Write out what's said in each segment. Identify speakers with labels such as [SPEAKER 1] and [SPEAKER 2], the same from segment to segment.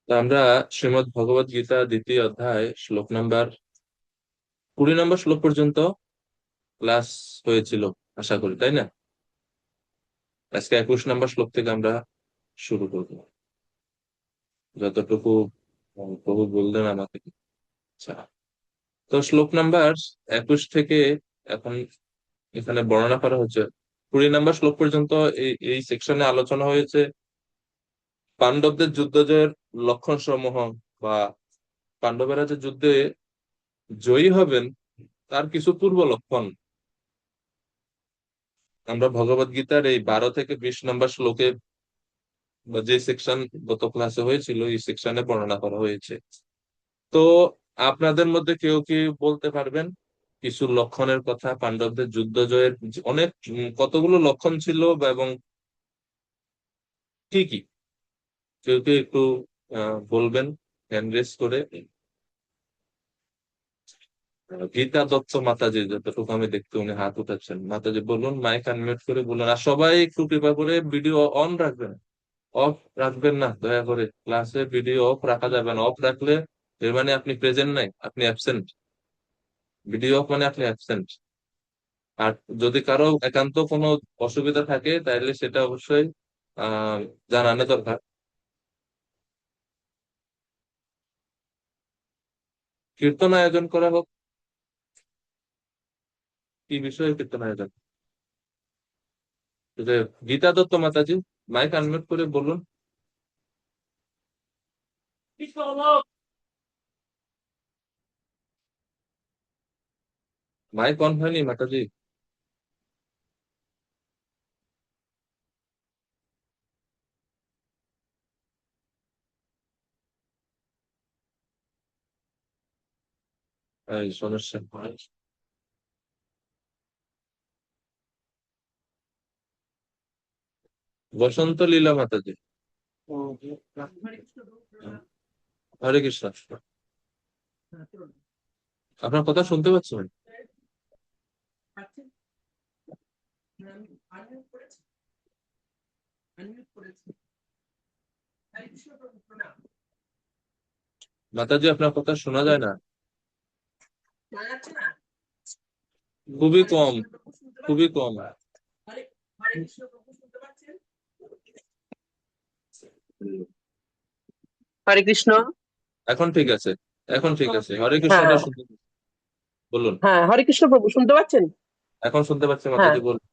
[SPEAKER 1] তো আমরা শ্রীমদ্ ভগবদ গীতা দ্বিতীয় অধ্যায় শ্লোক নাম্বার 20 নম্বর শ্লোক পর্যন্ত ক্লাস হয়েছিল, আশা করি, তাই না? আজকে 21 নম্বর শ্লোক থেকে আমরা শুরু করব, যতটুকু প্রভু বললেন আমাকে। আচ্ছা, তো শ্লোক নাম্বার 21 থেকে এখন এখানে বর্ণনা করা হচ্ছে। 20 নম্বর শ্লোক পর্যন্ত এই এই সেকশনে আলোচনা হয়েছে পাণ্ডবদের যুদ্ধ জয়ের লক্ষণ সমূহ, বা পাণ্ডবেরা যে যুদ্ধে জয়ী হবেন তার কিছু পূর্ব লক্ষণ আমরা ভগবত গীতার এই 12 থেকে 20 নম্বর শ্লোকে, বা যে সেকশন গত ক্লাসে হয়েছিল, এই সেকশনে বর্ণনা করা হয়েছে। তো আপনাদের মধ্যে কেউ কি বলতে পারবেন কিছু লক্ষণের কথা? পাণ্ডবদের যুদ্ধ জয়ের অনেক কতগুলো লক্ষণ ছিল, এবং কি কি, কেউ কি একটু বলবেন হ্যান্ড রেজ করে? গীতা দত্ত মাতাজি, যতটুকু আমি দেখতে, উনি হাত উঠাচ্ছেন। মাতাজি বলুন, মাইক আনমিউট করে বলুন। আর সবাই একটু কৃপা করে ভিডিও অন রাখবেন, অফ রাখবেন না দয়া করে। ক্লাসে ভিডিও অফ রাখা যাবে না। অফ রাখলে এর মানে আপনি প্রেজেন্ট নাই, আপনি অ্যাবসেন্ট। ভিডিও অফ মানে আপনি অ্যাবসেন্ট। আর যদি কারো একান্ত কোনো অসুবিধা থাকে তাহলে সেটা অবশ্যই আহ জানানো দরকার। কীর্তন আয়োজন করা হোক। কি বিষয়ে কীর্তন আয়োজন? যে গীতা দত্ত মাতাজি, মাইক আনমিউট করে বলুন। মাইক অন হয়নি মাতাজি? এই সমস্যা। বসন্ত লীলা মাতাজি, হরে কৃষ্ণ। আপনার কথা শুনতে পাচ্ছেন? মাতাজি, আপনার কথা শোনা যায় না, খুবই কম, খুবই কম।
[SPEAKER 2] হরে কৃষ্ণ।
[SPEAKER 1] এখন ঠিক আছে, এখন ঠিক আছে। হরে
[SPEAKER 2] হ্যাঁ,
[SPEAKER 1] কৃষ্ণটা শুনতে বলুন।
[SPEAKER 2] হ্যাঁ, হরে কৃষ্ণ প্রভু, শুনতে পাচ্ছেন?
[SPEAKER 1] এখন শুনতে পাচ্ছি
[SPEAKER 2] হ্যাঁ,
[SPEAKER 1] মাতাজি, বলুন।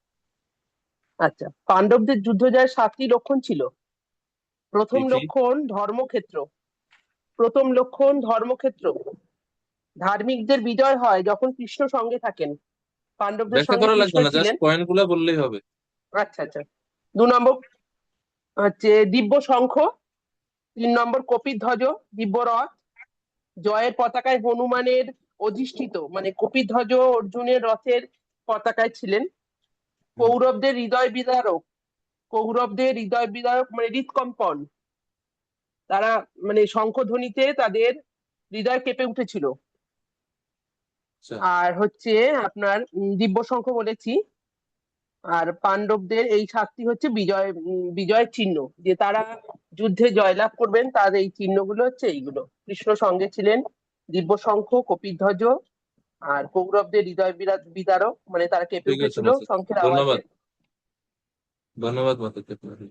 [SPEAKER 2] আচ্ছা। পাণ্ডবদের যুদ্ধ জয়ের 7টি লক্ষণ ছিল।
[SPEAKER 1] কি
[SPEAKER 2] প্রথম
[SPEAKER 1] কি?
[SPEAKER 2] লক্ষণ ধর্মক্ষেত্র। প্রথম লক্ষণ ধর্মক্ষেত্র। ধার্মিকদের বিজয় হয় যখন কৃষ্ণ সঙ্গে থাকেন। পাণ্ডবদের
[SPEAKER 1] ব্যাখ্যা
[SPEAKER 2] সঙ্গে
[SPEAKER 1] করা
[SPEAKER 2] কৃষ্ণ
[SPEAKER 1] লাগবে না, জাস্ট
[SPEAKER 2] ছিলেন।
[SPEAKER 1] পয়েন্ট গুলা বললেই হবে।
[SPEAKER 2] আচ্ছা, আচ্ছা। 2 নম্বর হচ্ছে দিব্য শঙ্খ। 3 নম্বর কপিধ্বজ, দিব্য রথ। জয়ের পতাকায় হনুমানের অধিষ্ঠিত, মানে কপিধ্বজ অর্জুনের রথের পতাকায় ছিলেন।
[SPEAKER 1] হুম।
[SPEAKER 2] কৌরবদের হৃদয় বিদারক। কৌরবদের হৃদয় বিদারক মানে হৃৎকম্পন। তারা মানে শঙ্খধ্বনিতে তাদের হৃদয় কেঁপে উঠেছিল।
[SPEAKER 1] আচ্ছা।
[SPEAKER 2] আর হচ্ছে আপনার দিব্য শঙ্খ বলেছি। আর পাণ্ডবদের এই 7টি হচ্ছে বিজয়ের চিহ্ন, যে তারা যুদ্ধে জয়লাভ করবেন। তার এই চিহ্নগুলো হচ্ছে এইগুলো। কৃষ্ণ সঙ্গে ছিলেন, দিব্য শঙ্খ, কপিধ্বজ, আর কৌরবদের হৃদয় বিদারক মানে তারা কেঁপে
[SPEAKER 1] ঠিক আছে
[SPEAKER 2] উঠেছিল
[SPEAKER 1] মাতাজি,
[SPEAKER 2] শঙ্খের আওয়াজে।
[SPEAKER 1] ধন্যবাদ। ধন্যবাদ মাতাজি আপনাকে।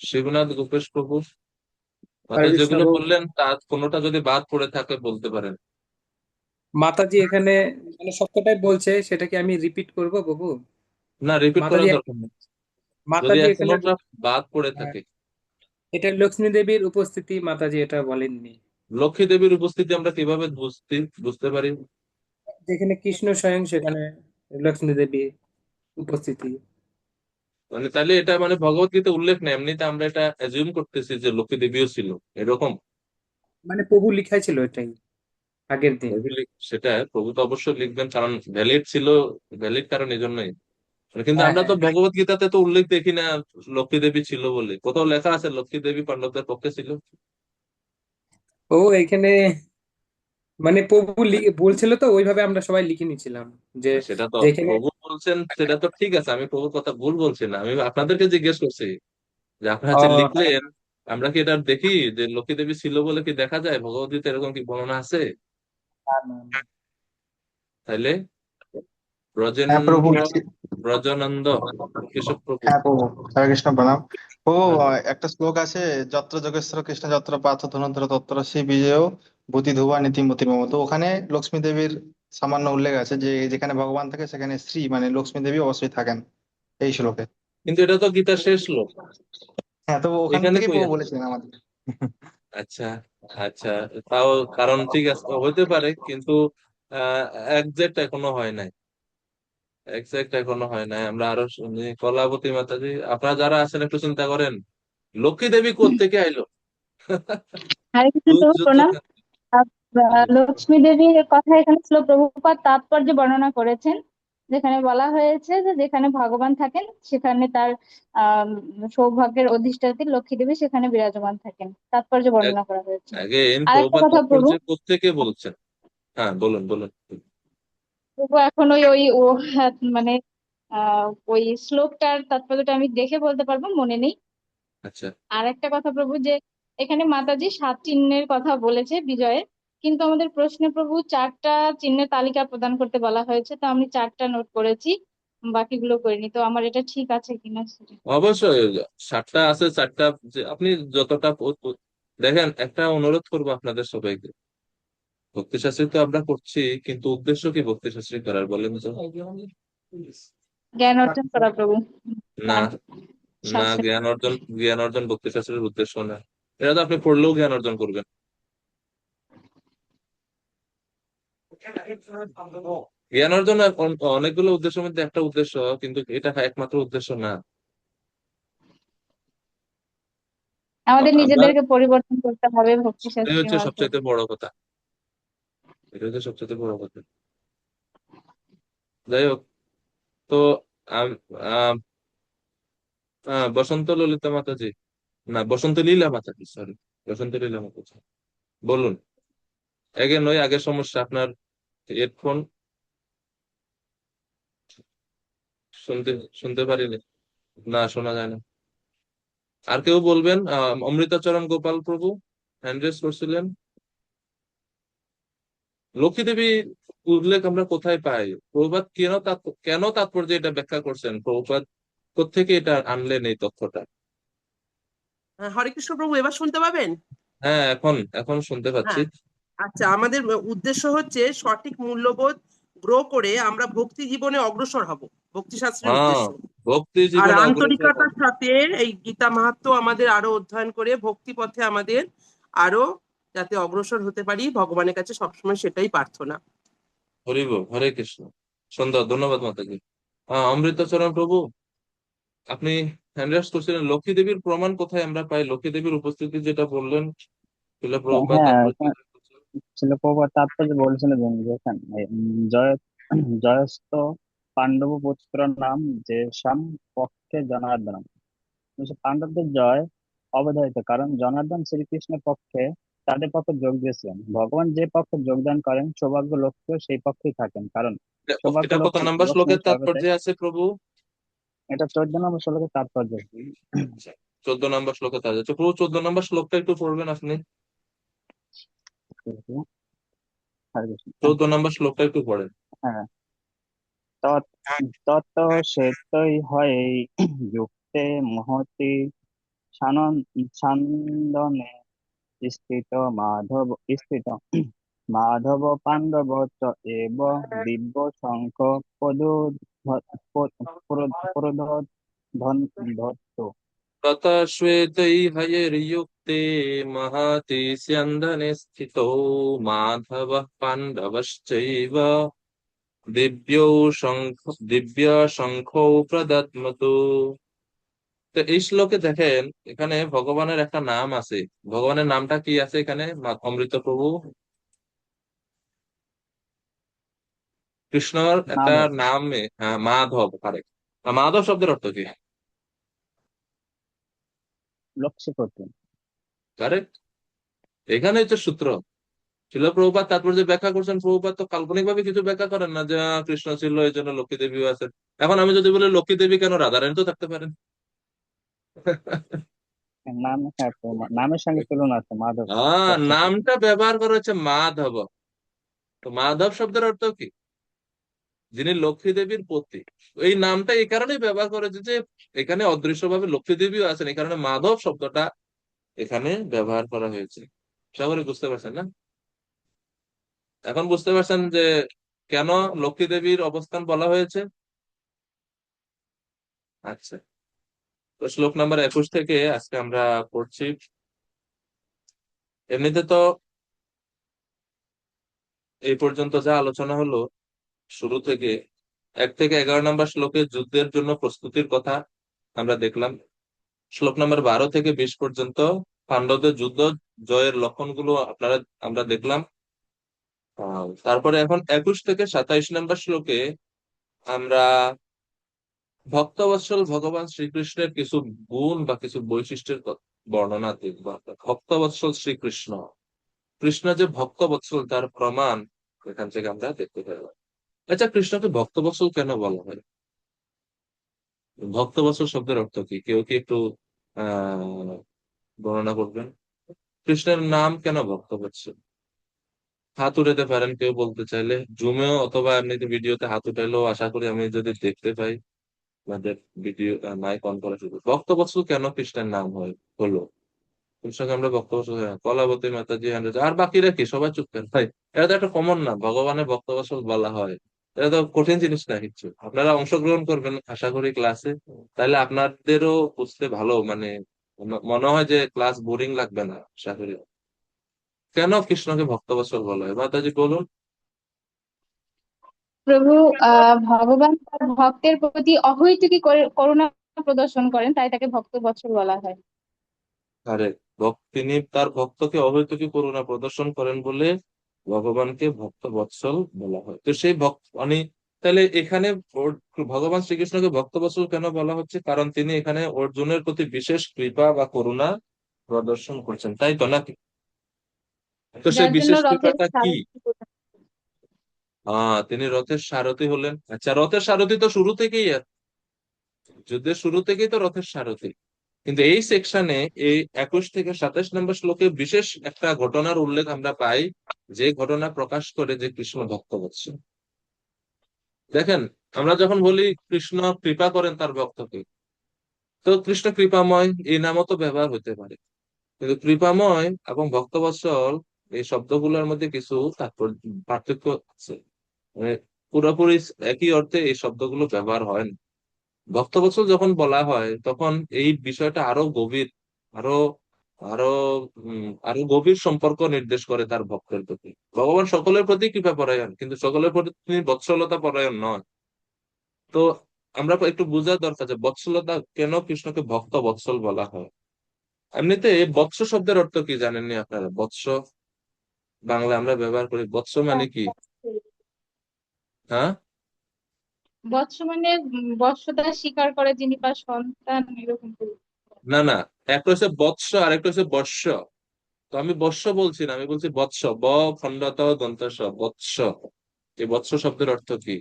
[SPEAKER 1] শিবনাথ গোপেশ প্রভু,
[SPEAKER 3] হরে
[SPEAKER 1] মাতাজি
[SPEAKER 3] কৃষ্ণ
[SPEAKER 1] যেগুলো
[SPEAKER 3] প্রভু।
[SPEAKER 1] বললেন তার কোনোটা যদি বাদ পড়ে থাকে বলতে পারেন।
[SPEAKER 3] মাতাজি এখানে মানে সত্যটাই বলছে, সেটা কি আমি রিপিট করব প্রভু?
[SPEAKER 1] না, রিপিট
[SPEAKER 3] মাতাজি
[SPEAKER 1] করার দরকার নেই। যদি
[SPEAKER 3] মাতাজি এখানে
[SPEAKER 1] কোনোটা বাদ পড়ে
[SPEAKER 3] আহ,
[SPEAKER 1] থাকে।
[SPEAKER 3] এটা লক্ষ্মী দেবীর উপস্থিতি, মাতাজি এটা বলেননি।
[SPEAKER 1] লক্ষ্মী দেবীর উপস্থিতি আমরা কিভাবে বুঝতে পারি?
[SPEAKER 3] যেখানে কৃষ্ণ স্বয়ং, সেখানে লক্ষ্মী দেবী উপস্থিতি।
[SPEAKER 1] মানে তাহলে এটা মানে ভগবত গীতা উল্লেখ নেই, এমনিতে আমরা এটা অ্যাজিউম করতেছি যে লক্ষ্মী দেবীও ছিল এরকম।
[SPEAKER 3] মানে প্রভু লিখাই ছিল এটাই আগের দিন।
[SPEAKER 1] সেটা প্রভু তো অবশ্যই লিখবেন, কারণ ভ্যালিড ছিল, ভ্যালিড কারণ এই জন্যই। কিন্তু
[SPEAKER 3] হ্যাঁ,
[SPEAKER 1] আমরা তো
[SPEAKER 3] হ্যাঁ।
[SPEAKER 1] ভগবত গীতাতে তো উল্লেখ দেখি না লক্ষ্মী দেবী ছিল বলে। কোথাও লেখা আছে লক্ষ্মী দেবী পাণ্ডবদের পক্ষে ছিল?
[SPEAKER 3] ও এখানে মানে প্রভু বলছিল তো ওইভাবে আমরা সবাই লিখে নিছিলাম যে
[SPEAKER 1] সেটা তো
[SPEAKER 3] যেখানে।
[SPEAKER 1] প্রভু বলছেন, সেটা তো ঠিক আছে, আমি প্রভুর কথা ভুল বলছি না, আমি আপনাদেরকে জিজ্ঞেস করছি যে আপনারা যে
[SPEAKER 3] আহ
[SPEAKER 1] লিখলেন আমরা কি এটা দেখি যে লক্ষ্মী দেবী ছিল বলে কি দেখা যায় ভগবদ্গীতা এরকম কি বর্ণনা আছে?
[SPEAKER 3] না, না, না।
[SPEAKER 1] তাইলে
[SPEAKER 4] হ্যাঁ প্রভু।
[SPEAKER 1] ব্রজেন্দ্র ব্রজনন্দ কেশব প্রভু।
[SPEAKER 4] হ্যাঁ প্রভু, হরে কৃষ্ণ প্রণাম। প্রভু,
[SPEAKER 1] হ্যাঁ,
[SPEAKER 4] একটা শ্লোক আছে, যত্র যোগেশ্বর কৃষ্ণ যত্র পার্থ ধনুর্ধর তত্র শ্রী বিজয় বুদ্ধি ধুবা নীতিমতির মতো, ওখানে লক্ষ্মী দেবীর সামান্য উল্লেখ আছে যে যেখানে ভগবান থাকে সেখানে শ্রী মানে লক্ষ্মী দেবী অবশ্যই থাকেন এই শ্লোকে।
[SPEAKER 1] কিন্তু এটা তো গীতার শেষ শ্লোক।
[SPEAKER 4] হ্যাঁ, তো ওখান
[SPEAKER 1] এখানে
[SPEAKER 4] থেকেই
[SPEAKER 1] কই
[SPEAKER 4] প্রভু
[SPEAKER 1] আছে?
[SPEAKER 4] বলেছিলেন আমাদের।
[SPEAKER 1] আচ্ছা, আচ্ছা, তাও কারণ ঠিক আছে হইতে পারে, কিন্তু একজ্যাক্ট এখনো হয় নাই। এক্সাক্ট এখনো হয় নাই। আমরা আরো শুনি কলাবতী মাতাজি, আপনারা যারা আছেন একটু চিন্তা করেন লক্ষ্মী দেবী কোত্থেকে আইলো?
[SPEAKER 5] হরে কৃষ্ণ
[SPEAKER 1] যুগ
[SPEAKER 5] প্রভু
[SPEAKER 1] যুদ্ধ
[SPEAKER 5] প্রণাম। লক্ষ্মী দেবীর কথা এখানে শ্লোক প্রভুপাদ তাৎপর্য বর্ণনা করেছেন, যেখানে বলা হয়েছে যে যেখানে ভগবান থাকেন সেখানে তার আহ সৌভাগ্যের অধিষ্ঠাত্রী লক্ষ্মী দেবী সেখানে বিরাজমান থাকেন, তাৎপর্য বর্ণনা করা হয়েছে।
[SPEAKER 1] আগেন
[SPEAKER 5] আর একটা
[SPEAKER 1] প্রভুপাদ
[SPEAKER 5] কথা প্রভু,
[SPEAKER 1] তাৎপর্য কোত্থেকে বলছেন? হ্যাঁ, বলুন বলুন।
[SPEAKER 5] প্রভু এখন ওই ওই ও মানে ওই শ্লোকটার তাৎপর্যটা আমি দেখে বলতে পারবো, মনে নেই।
[SPEAKER 1] আচ্ছা,
[SPEAKER 5] আর একটা কথা প্রভু, যে এখানে মাতাজি 7 চিহ্নের কথা বলেছে বিজয়ের, কিন্তু আমাদের প্রশ্নে প্রভু 4টা চিহ্নের তালিকা প্রদান করতে বলা হয়েছে, তো আমি 4টা নোট করেছি, বাকিগুলো করিনি। তো আমার এটা ঠিক আছে কিনা সেটা।
[SPEAKER 1] অবশ্যই 7টা আছে, 4টা যে আপনি যতটা দেখেন, একটা অনুরোধ করবো আপনাদের সবাইকে, ভক্তি শাস্ত্রী তো আমরা করছি, কিন্তু উদ্দেশ্য কি ভক্তি শাস্ত্রী করার বলেন তো?
[SPEAKER 5] জ্ঞান অর্জন করা প্রভু।
[SPEAKER 1] না,
[SPEAKER 5] আর
[SPEAKER 1] না,
[SPEAKER 5] শাস্ত্রে
[SPEAKER 1] জ্ঞান অর্জন ভক্তি শাস্ত্রের উদ্দেশ্য না। এটা তো আপনি পড়লেও জ্ঞান অর্জন করবেন। জ্ঞান অর্জন অনেকগুলো উদ্দেশ্যের মধ্যে একটা উদ্দেশ্য, কিন্তু এটা একমাত্র উদ্দেশ্য না।
[SPEAKER 5] আমাদের
[SPEAKER 1] আমরা,
[SPEAKER 5] নিজেদেরকে পরিবর্তন করতে হবে ভক্তি
[SPEAKER 1] এটাই
[SPEAKER 5] শাস্ত্রের
[SPEAKER 1] হচ্ছে
[SPEAKER 5] মাধ্যমে।
[SPEAKER 1] সবচাইতে বড় কথা। এটা হচ্ছে সবচাইতে বড় কথা। যাই হোক, তো আম- আম, বসন্ত ললিতা মাতাজি, না বসন্ত লীলা মাতাজি, সরি, বসন্ত লীলা মাতাজি, বলুন। ওই আগের সমস্যা আপনার, হেডফোন শুনতে শুনতে পারিনি, না শোনা যায় না। আর কেউ বলবেন? অমৃতাচরণ গোপাল প্রভু হ্যান্ড রেজ করছিলেন। লক্ষ্মী দেবী উল্লেখ আমরা কোথায় পাই? প্রভুপাদ কেন তাৎপর্য এটা ব্যাখ্যা করছেন? প্রভুপাদ কোত্থেকে এটা আনলেন এই তথ্যটা?
[SPEAKER 2] হরে কৃষ্ণ প্রভু, এবার শুনতে পাবেন?
[SPEAKER 1] হ্যাঁ, এখন এখন শুনতে পাচ্ছি।
[SPEAKER 2] হ্যাঁ, আচ্ছা, আমাদের উদ্দেশ্য হচ্ছে সঠিক মূল্যবোধ গ্রো করে আমরা ভক্তি জীবনে অগ্রসর হব, ভক্তি শাস্ত্রের
[SPEAKER 1] হ্যাঁ,
[SPEAKER 2] উদ্দেশ্য।
[SPEAKER 1] ভক্তি
[SPEAKER 2] আর
[SPEAKER 1] জীবনে অগ্রসর হন।
[SPEAKER 2] আন্তরিকতার সাথে এই গীতা মাহাত্ম্য আমাদের আরো অধ্যয়ন করে ভক্তি পথে আমাদের আরো যাতে অগ্রসর হতে পারি, ভগবানের কাছে সবসময় সেটাই প্রার্থনা।
[SPEAKER 1] হরি বল, হরে কৃষ্ণ। সুন্দর, ধন্যবাদ মাতাজি। অমৃতাচরণ প্রভু, আপনি হ্যান্ড রেজ করছিলেন। লক্ষ্মী দেবীর প্রমাণ কোথায় আমরা পাই? লক্ষ্মী দেবীর উপস্থিতি যেটা বললেন, শিলা প্রভুপাদ
[SPEAKER 6] হ্যাঁ,
[SPEAKER 1] তাৎপর্য।
[SPEAKER 6] ছিল প্রভুপাদ তাৎপর্য বলছিলেন যে এখানে জয় জয়স্থ পাণ্ডব পুত্র নাম যে সাম পক্ষে জনার্দন, পাণ্ডবদের জয় অবধারিত, কারণ জনার্দন শ্রীকৃষ্ণের পক্ষে তাদের পক্ষে যোগ দিয়েছিলেন। ভগবান যে পক্ষে যোগদান করেন সৌভাগ্য লক্ষ্মীও সেই পক্ষেই থাকেন, কারণ সৌভাগ্য
[SPEAKER 1] এটা কত
[SPEAKER 6] লক্ষ্মী
[SPEAKER 1] নাম্বার
[SPEAKER 6] লক্ষ্মী
[SPEAKER 1] শ্লোকের
[SPEAKER 6] জগতে।
[SPEAKER 1] তাৎপর্য আছে প্রভু?
[SPEAKER 6] এটা 14 নম্বর শ্লোকের তাৎপর্য।
[SPEAKER 1] 14 নম্বর শ্লোকে তাৎপর্য আছে প্রভু। 14 নম্বর শ্লোকটা একটু পড়বেন আপনি?
[SPEAKER 6] হরে কৃষ্ণ।
[SPEAKER 1] 14 নম্বর শ্লোকটা একটু পড়েন।
[SPEAKER 6] হ্যাঁ, তৎ তত শ্বেতৈ হয়ে যুক্তে মহতি সানন্দনে স্থিত মাধব পাণ্ডব চ এব দিব্য শঙ্খ প্রদধত।
[SPEAKER 1] তত শ্বেতৈর্হয়ৈর্যুক্তে মহতি স্যন্দনে স্থিতো মাধবः পাণ্ডবশ্চৈব দিব্যৌ শঙ্খ দিব্য শঙ্খৌ প্রদদ্মতু। তো এই শ্লোকে দেখেন, এখানে ভগবানের একটা নাম আছে। ভগবানের নামটা কি আছে এখানে অমৃত প্রভু? কৃষ্ণর একটা
[SPEAKER 6] মাধব,
[SPEAKER 1] নাম, হ্যাঁ, মাধব, কারেক্ট। মাধব শব্দের অর্থ কি?
[SPEAKER 6] লক্ষ্মীপতি।
[SPEAKER 1] কারেক্ট। এখানে হচ্ছে সূত্র। শিল প্রভুপাদ তাৎপর্য ব্যাখ্যা করছেন। প্রভুপাদ তো কাল্পনিক ভাবে কিছু ব্যাখ্যা করেন না যে কৃষ্ণ ছিল এই জন্য লক্ষ্মী দেবীও আছেন। এখন আমি যদি বলি লক্ষ্মী দেবী কেন, রাধারানী তো থাকতে পারেন।
[SPEAKER 6] কেন নাম, হ্যাঁ, তো নামের সঙ্গে তুলনা আছে, মাধব। তৎসম পদ।
[SPEAKER 1] নামটা ব্যবহার করা হচ্ছে মাধব। তো মাধব শব্দের অর্থ কি? যিনি লক্ষ্মী দেবীর পতি। এই নামটা এই কারণেই ব্যবহার করেছে যে এখানে অদৃশ্যভাবে লক্ষ্মী দেবীও আছেন, এই কারণে মাধব শব্দটা এখানে ব্যবহার করা হয়েছে। আশা করি বুঝতে পারছেন না? এখন বুঝতে পারছেন যে কেন লক্ষ্মী দেবীর অবস্থান বলা হয়েছে। আচ্ছা, তো শ্লোক নাম্বার 21 থেকে আজকে আমরা পড়ছি। এমনিতে তো এই পর্যন্ত যা আলোচনা হলো, শুরু থেকে 1 থেকে 11 নম্বর শ্লোকে যুদ্ধের জন্য প্রস্তুতির কথা আমরা দেখলাম। শ্লোক নাম্বার 12 থেকে 20 পর্যন্ত পাণ্ডবদের যুদ্ধ জয়ের লক্ষণগুলো আমরা দেখলাম। তারপরে এখন 21 থেকে 27 নম্বর শ্লোকে আমরা ভক্তবৎসল ভগবান শ্রীকৃষ্ণের কিছু গুণ বা কিছু বৈশিষ্ট্যের বর্ণনা দেখব। ভক্তবৎসল শ্রীকৃষ্ণ, কৃষ্ণ যে ভক্তবৎসল তার প্রমাণ এখান থেকে আমরা দেখতে পারবো। আচ্ছা, কৃষ্ণকে ভক্তবৎসল কেন বলা হয়? ভক্তবৎসল শব্দের অর্থ কি? কেউ কি একটু আহ বর্ণনা করবেন? কৃষ্ণের নাম কেন ভক্তবৎসল? হাত উঠাতে পারেন কেউ বলতে চাইলে, জুমেও অথবা এমনিতে ভিডিওতে হাত উঠাইলেও আশা করি আমি যদি দেখতে পাই। আমাদের ভিডিও মাইক অন করা শুধু ভক্তবৎসল কেন কৃষ্ণের নাম হলো? কৃষ্ণকে আমরা ভক্তবৎসল, কলাবতী মাতাজি আর বাকিরা কি সবাই চুপ করেন ভাই? এটা তো একটা কমন না, ভগবানের ভক্তবৎসল বলা হয়। এটা তো কঠিন জিনিস না কিছু। আপনারা অংশগ্রহণ করবেন আশা করি ক্লাসে, তাহলে আপনাদেরও বুঝতে ভালো, মানে মনে হয় যে ক্লাস বোরিং লাগবে না আশা করি। কেন কৃষ্ণকে ভক্তবৎসল বলা হয় মাতাজি বলুন।
[SPEAKER 5] প্রভু ভগবান তার ভক্তের প্রতি অহৈতুকী করুণা প্রদর্শন করেন, তাই তাকে ভক্ত বৎসল বলা হয়।
[SPEAKER 1] আরে তিনি তার ভক্তকে অহৈতুকী করুণা প্রদর্শন করেন বলে ভগবানকে ভক্ত বৎসল বলা হয়। তো সেই ভক্ত মানে তাহলে এখানে ভগবান শ্রীকৃষ্ণকে ভক্ত বৎসল কেন বলা হচ্ছে? কারণ তিনি এখানে অর্জুনের প্রতি বিশেষ কৃপা বা করুণা প্রদর্শন করছেন, তাই তো নাকি? তো সেই
[SPEAKER 5] যার জন্য
[SPEAKER 1] বিশেষ
[SPEAKER 5] রথের
[SPEAKER 1] কৃপাটা কি?
[SPEAKER 5] সারথি করেন।
[SPEAKER 1] তিনি রথের সারথি হলেন। আচ্ছা, রথের সারথি তো শুরু থেকেই যুদ্ধের শুরু থেকেই তো রথের সারথি। কিন্তু এই সেকশনে এই 21 থেকে 27 নম্বর শ্লোকে বিশেষ একটা ঘটনার উল্লেখ আমরা পাই, যে ঘটনা প্রকাশ করে যে কৃষ্ণ ভক্ত বৎসল। দেখেন, আমরা যখন বলি কৃষ্ণ কৃপা করেন তার ভক্তকে, তো কৃষ্ণ কৃপাময় এই নামও তো ব্যবহার হতে পারে। কিন্তু কৃপাময় এবং ভক্তবৎসল এই শব্দগুলোর মধ্যে কিছু তাৎপর্য পার্থক্য আছে। মানে পুরোপুরি একই অর্থে এই শব্দগুলো ব্যবহার হয় না। ভক্তবৎসল যখন বলা হয় তখন এই বিষয়টা আরো গভীর, আরো আরো আরো গভীর সম্পর্ক নির্দেশ করে তার ভক্তের প্রতি। ভগবান সকলের প্রতি কৃপা পরায়ণ, কিন্তু সকলের প্রতি তিনি বৎসলতা পরায়ণ নয়। তো আমরা একটু বোঝার দরকার যে বৎসলতা কেন কৃষ্ণকে ভক্ত বৎসল বলা হয়। এমনিতে বৎস শব্দের অর্থ কি জানেননি আপনারা? বৎস বাংলা আমরা ব্যবহার করি, বৎস মানে কি? হ্যাঁ,
[SPEAKER 5] বৎস মানে বৎসতা স্বীকার করে যিনি, বা সন্তান, এরকম করে।
[SPEAKER 1] না না, একটা হচ্ছে বৎস আর একটা হচ্ছে বর্ষ। তো আমি বৎস বলছি না, আমি বলছি বৎস, খণ্ডত দন্তস, বৎস। এই বৎস শব্দের অর্থ কি?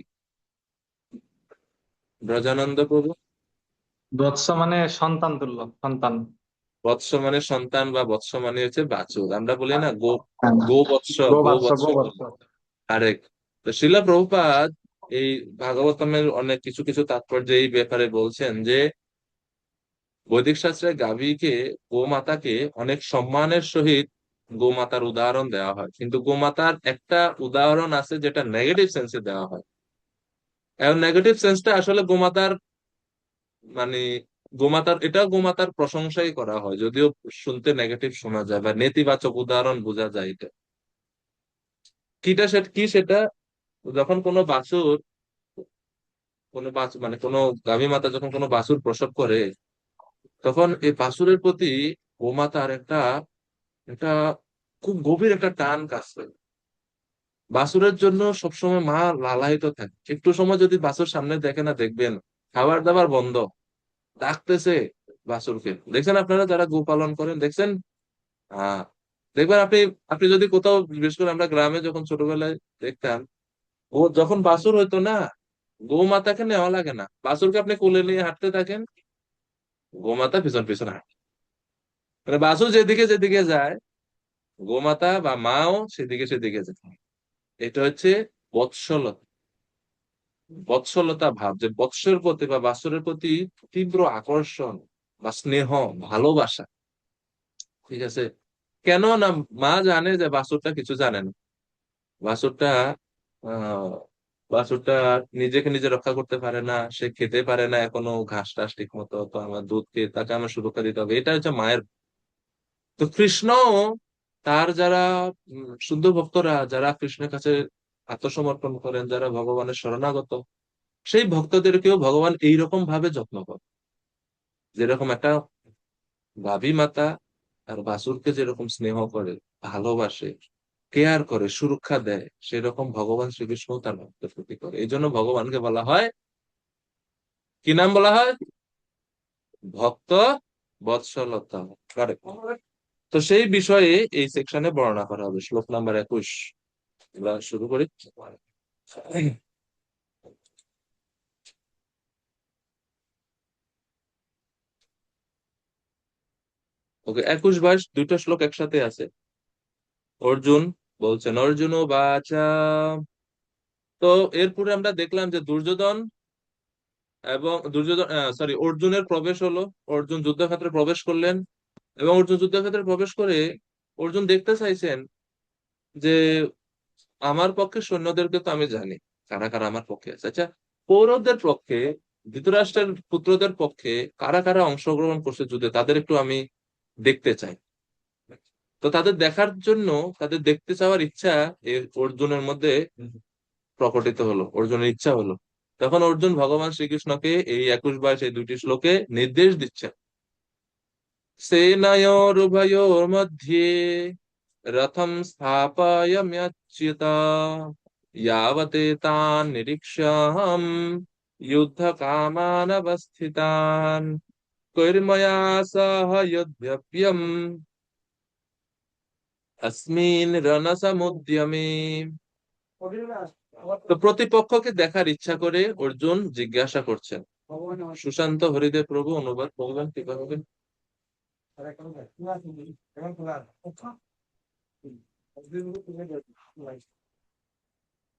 [SPEAKER 1] ব্রজানন্দ প্রভু।
[SPEAKER 4] বৎস মানে সন্তান তুল্য, সন্তান।
[SPEAKER 1] বৎস মানে সন্তান বা বৎস মানে হচ্ছে বাছুর। আমরা বলি না গো,
[SPEAKER 4] হ্যাঁ,
[SPEAKER 1] গো বৎস, গো
[SPEAKER 4] গোবৎস
[SPEAKER 1] বৎস
[SPEAKER 4] গোবৎস।
[SPEAKER 1] বলি। আরেক, তো শিলা প্রভুপাদ এই ভাগবতমের অনেক কিছু কিছু তাৎপর্য এই ব্যাপারে বলছেন যে বৈদিক শাস্ত্রে গাভীকে, গোমাতাকে অনেক সম্মানের সহিত গোমাতার উদাহরণ দেওয়া হয়, কিন্তু গোমাতার একটা উদাহরণ আছে যেটা নেগেটিভ সেন্সে দেওয়া হয়। এখন নেগেটিভ সেন্সটা আসলে গোমাতার মানে এটাও গোমাতার প্রশংসাই করা হয়, যদিও শুনতে নেগেটিভ শোনা যায় বা নেতিবাচক উদাহরণ বোঝা যায়। এটা কি সেটা? যখন কোনো বাছুর মানে কোনো গাভী মাতা যখন কোনো বাছুর প্রসব করে, তখন এই বাছুরের প্রতি গোমাতার একটা একটা খুব গভীর একটা টান কাজ করে। বাছুরের জন্য সবসময় মা লালায়িত থাকে। একটু সময় যদি বাছুর সামনে দেখে না, দেখবেন খাবার দাবার বন্ধ, ডাকতেছে বাছুরকে। দেখছেন আপনারা যারা গো পালন করেন, দেখছেন? আহ দেখবেন আপনি, যদি কোথাও, বিশেষ করে আমরা গ্রামে যখন ছোটবেলায় দেখতাম, ও যখন বাছুর হইতো না, গোমাতাকে নেওয়া লাগে না, বাছুরকে আপনি কোলে নিয়ে হাঁটতে থাকেন, গোমাতা পিছন পিছন হাঁটে। মানে বাসু যেদিকে যেদিকে যায়, গোমাতা বা মাও সেদিকে সেদিকে যায়। এটা হচ্ছে বৎসলতা, বৎসলতা ভাব, যে বৎসের প্রতি বা বাসুরের প্রতি তীব্র আকর্ষণ বা স্নেহ, ভালোবাসা। ঠিক আছে? কেন না, মা জানে যে বাছুরটা কিছু জানে না। বাছুরটা আহ বাছুরটা নিজেকে নিজে রক্ষা করতে পারে না, সে খেতে পারে না এখনো ঘাস টাস ঠিক মতো, তো আমার দুধ খেয়ে তাকে আমার সুরক্ষা দিতে হবে, এটা হচ্ছে মায়ের। তো কৃষ্ণ তার যারা শুদ্ধ ভক্তরা, যারা কৃষ্ণের কাছে আত্মসমর্পণ করেন, যারা ভগবানের শরণাগত, সেই ভক্তদেরকেও ভগবান এইরকম ভাবে যত্ন করে। যেরকম একটা গাভী মাতা আর বাছুরকে যেরকম স্নেহ করে, ভালোবাসে, কেয়ার করে, সুরক্ষা দেয়, সেরকম ভগবান শ্রীকৃষ্ণ তার ভক্তের প্রতি করে। এই জন্য ভগবানকে বলা হয়, কি নাম বলা হয়? ভক্ত বৎসলতা। Correct. তো সেই বিষয়ে এই সেকশনে বর্ণনা করা হবে, শ্লোক নাম্বার 21। আমরা শুরু করি। ওকে, 21, 22 দুইটা শ্লোক একসাথে আছে। অর্জুন বলছেন, অর্জুন বাচা। তো এরপরে আমরা দেখলাম যে দুর্যোধন এবং অর্জুনের প্রবেশ হলো। অর্জুন যুদ্ধক্ষেত্রে প্রবেশ করলেন, এবং অর্জুন যুদ্ধক্ষেত্রে প্রবেশ করে অর্জুন দেখতে চাইছেন যে আমার পক্ষে সৈন্যদেরকে তো আমি জানি কারা কারা আমার পক্ষে আছে। আচ্ছা, কৌরবদের পক্ষে, ধৃতরাষ্ট্রের পুত্রদের পক্ষে কারা কারা অংশগ্রহণ করছে যুদ্ধে, তাদের একটু আমি দেখতে চাই। তো তাদের দেখার জন্য, তাদের দেখতে চাওয়ার ইচ্ছা অর্জুনের মধ্যে প্রকটিত হলো, অর্জুনের ইচ্ছা হলো। তখন অর্জুন ভগবান শ্রীকৃষ্ণকে এই 21, 22 এই দুইটি শ্লোকে নির্দেশ দিচ্ছেন, সেনায়োরুভয়োর্मध्ये রথম স্থাপয়াম্যচ্যুত यावते तान् निरीक्ष्यहम् युद्धकामानवस्थितान् कैर्मया सह युद्धव्यम् अस्मिन् রণসমুদ্যমে। তো প্রতিপক্ষকে দেখার ইচ্ছা করে অর্জুন জিজ্ঞাসা করছেন। সুশান্ত হরিদেব প্রভু অনুবাদ, ভগবান কৃপা করবেন।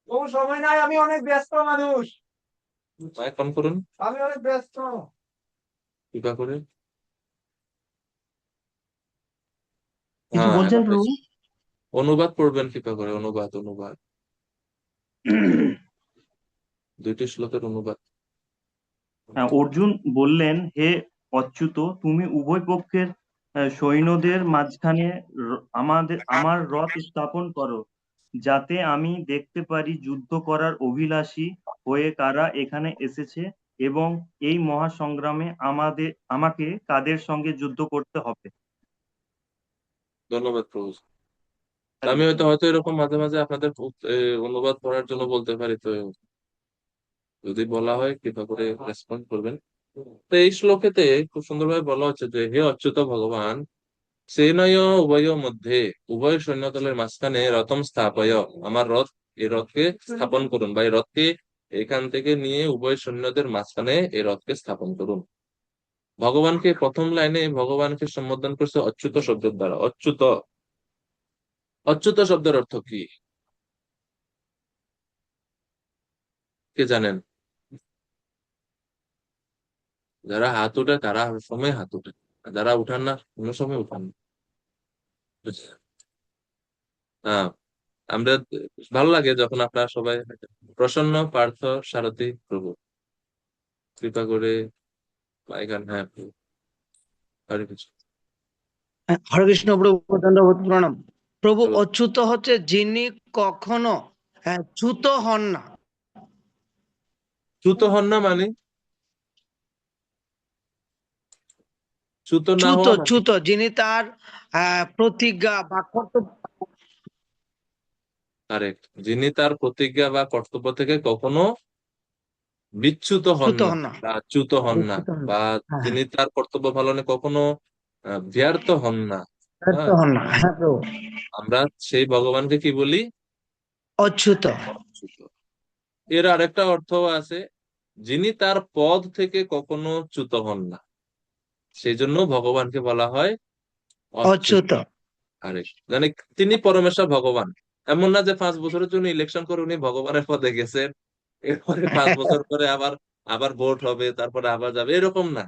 [SPEAKER 7] ও সময় নাই, আমি অনেক ব্যস্ত মানুষ।
[SPEAKER 1] মাইক অন করুন
[SPEAKER 7] আমি অনেক ব্যস্ত।
[SPEAKER 1] কৃপা করে।
[SPEAKER 7] কিছু
[SPEAKER 1] হ্যাঁ,
[SPEAKER 7] বলছেন
[SPEAKER 1] এখন
[SPEAKER 7] প্রভু?
[SPEAKER 1] অনুবাদ পড়বেন কৃপা করে, অনুবাদ, অনুবাদ, দুইটি শ্লোকের অনুবাদ।
[SPEAKER 8] অর্জুন বললেন, হে অচ্যুত, তুমি উভয় পক্ষের সৈন্যদের মাঝখানে আমার রথ স্থাপন করো, যাতে আমি দেখতে পারি যুদ্ধ করার অভিলাষী হয়ে কারা এখানে এসেছে এবং এই মহাসংগ্রামে আমাকে কাদের সঙ্গে যুদ্ধ করতে হবে।
[SPEAKER 1] ধন্যবাদ প্রভু। আমি হয়তো হয়তো এরকম মাঝে মাঝে আপনাদের অনুবাদ পড়ার জন্য বলতে পারি, তো যদি বলা হয় কৃপা করে রেসপন্ড করবেন। তো এই শ্লোকেতে খুব সুন্দরভাবে বলা হচ্ছে যে, হে অচ্যুত ভগবান, সেনয় উভয় মধ্যে, উভয় সৈন্যদলের মাঝখানে রথম স্থাপয়, আমার রথ, এই রথকে স্থাপন করুন, বা এই রথকে এখান থেকে নিয়ে উভয় সৈন্যদের মাঝখানে এই রথকে স্থাপন করুন। ভগবানকে প্রথম লাইনে ভগবানকে সম্বোধন করছে অচ্যুত শব্দের দ্বারা। অচ্যুত, অচ্যুত শব্দের অর্থ কি কে জানেন? যারা হাত উঠায় তারা সময় হাত উঠায়, আর যারা উঠান না কোনো সময় উঠান না। হ্যাঁ, আমরা, ভালো লাগে যখন আপনারা সবাই, প্রসন্ন, পার্থ, সারথী, প্রভু, কৃপা করে মাইকান, হ্যাঁ প্রভু, হরে কৃষ্ণ।
[SPEAKER 7] হরে কৃষ্ণ প্রভু, দণ্ডবোধ প্রণাম। প্রভু,
[SPEAKER 1] প্রভু,
[SPEAKER 7] অচ্যুত হচ্ছে যিনি কখনো চ্যুত হন না।
[SPEAKER 1] চ্যুত হন না মানে, চ্যুত না
[SPEAKER 7] চ্যুত
[SPEAKER 1] হওয়া মানে,
[SPEAKER 7] চ্যুত যিনি তার প্রতিজ্ঞা বা কর্তব্য
[SPEAKER 1] কারেক্ট, যিনি তার প্রতিজ্ঞা বা কর্তব্য থেকে কখনো বিচ্যুত হন
[SPEAKER 7] চ্যুত
[SPEAKER 1] না
[SPEAKER 7] হন না।
[SPEAKER 1] বা চ্যুত হন না,
[SPEAKER 7] বিচ্যুত হন না।
[SPEAKER 1] বা
[SPEAKER 7] হ্যাঁ,
[SPEAKER 1] তিনি তার কর্তব্য পালনে কখনো ব্যর্থ হন না।
[SPEAKER 7] ব্যর্থ
[SPEAKER 1] হ্যাঁ,
[SPEAKER 7] হন না। হ্যাঁ প্রভু,
[SPEAKER 1] আমরা সেই ভগবানকে কি বলি?
[SPEAKER 7] অচ্যুত।
[SPEAKER 1] অচ্যুত। এর আরেকটা অর্থ আছে, যিনি তার পদ থেকে কখনো চ্যুত হন না, সেই জন্য ভগবানকে বলা হয় অচ্যুত।
[SPEAKER 7] অচ্যুত।
[SPEAKER 1] আরে মানে তিনি পরমেশ্বর ভগবান। এমন না যে 5 বছরের জন্য ইলেকশন করে উনি ভগবানের পদে গেছেন, এরপরে 5 বছর পরে আবার আবার ভোট হবে, তারপরে আবার যাবে, এরকম না।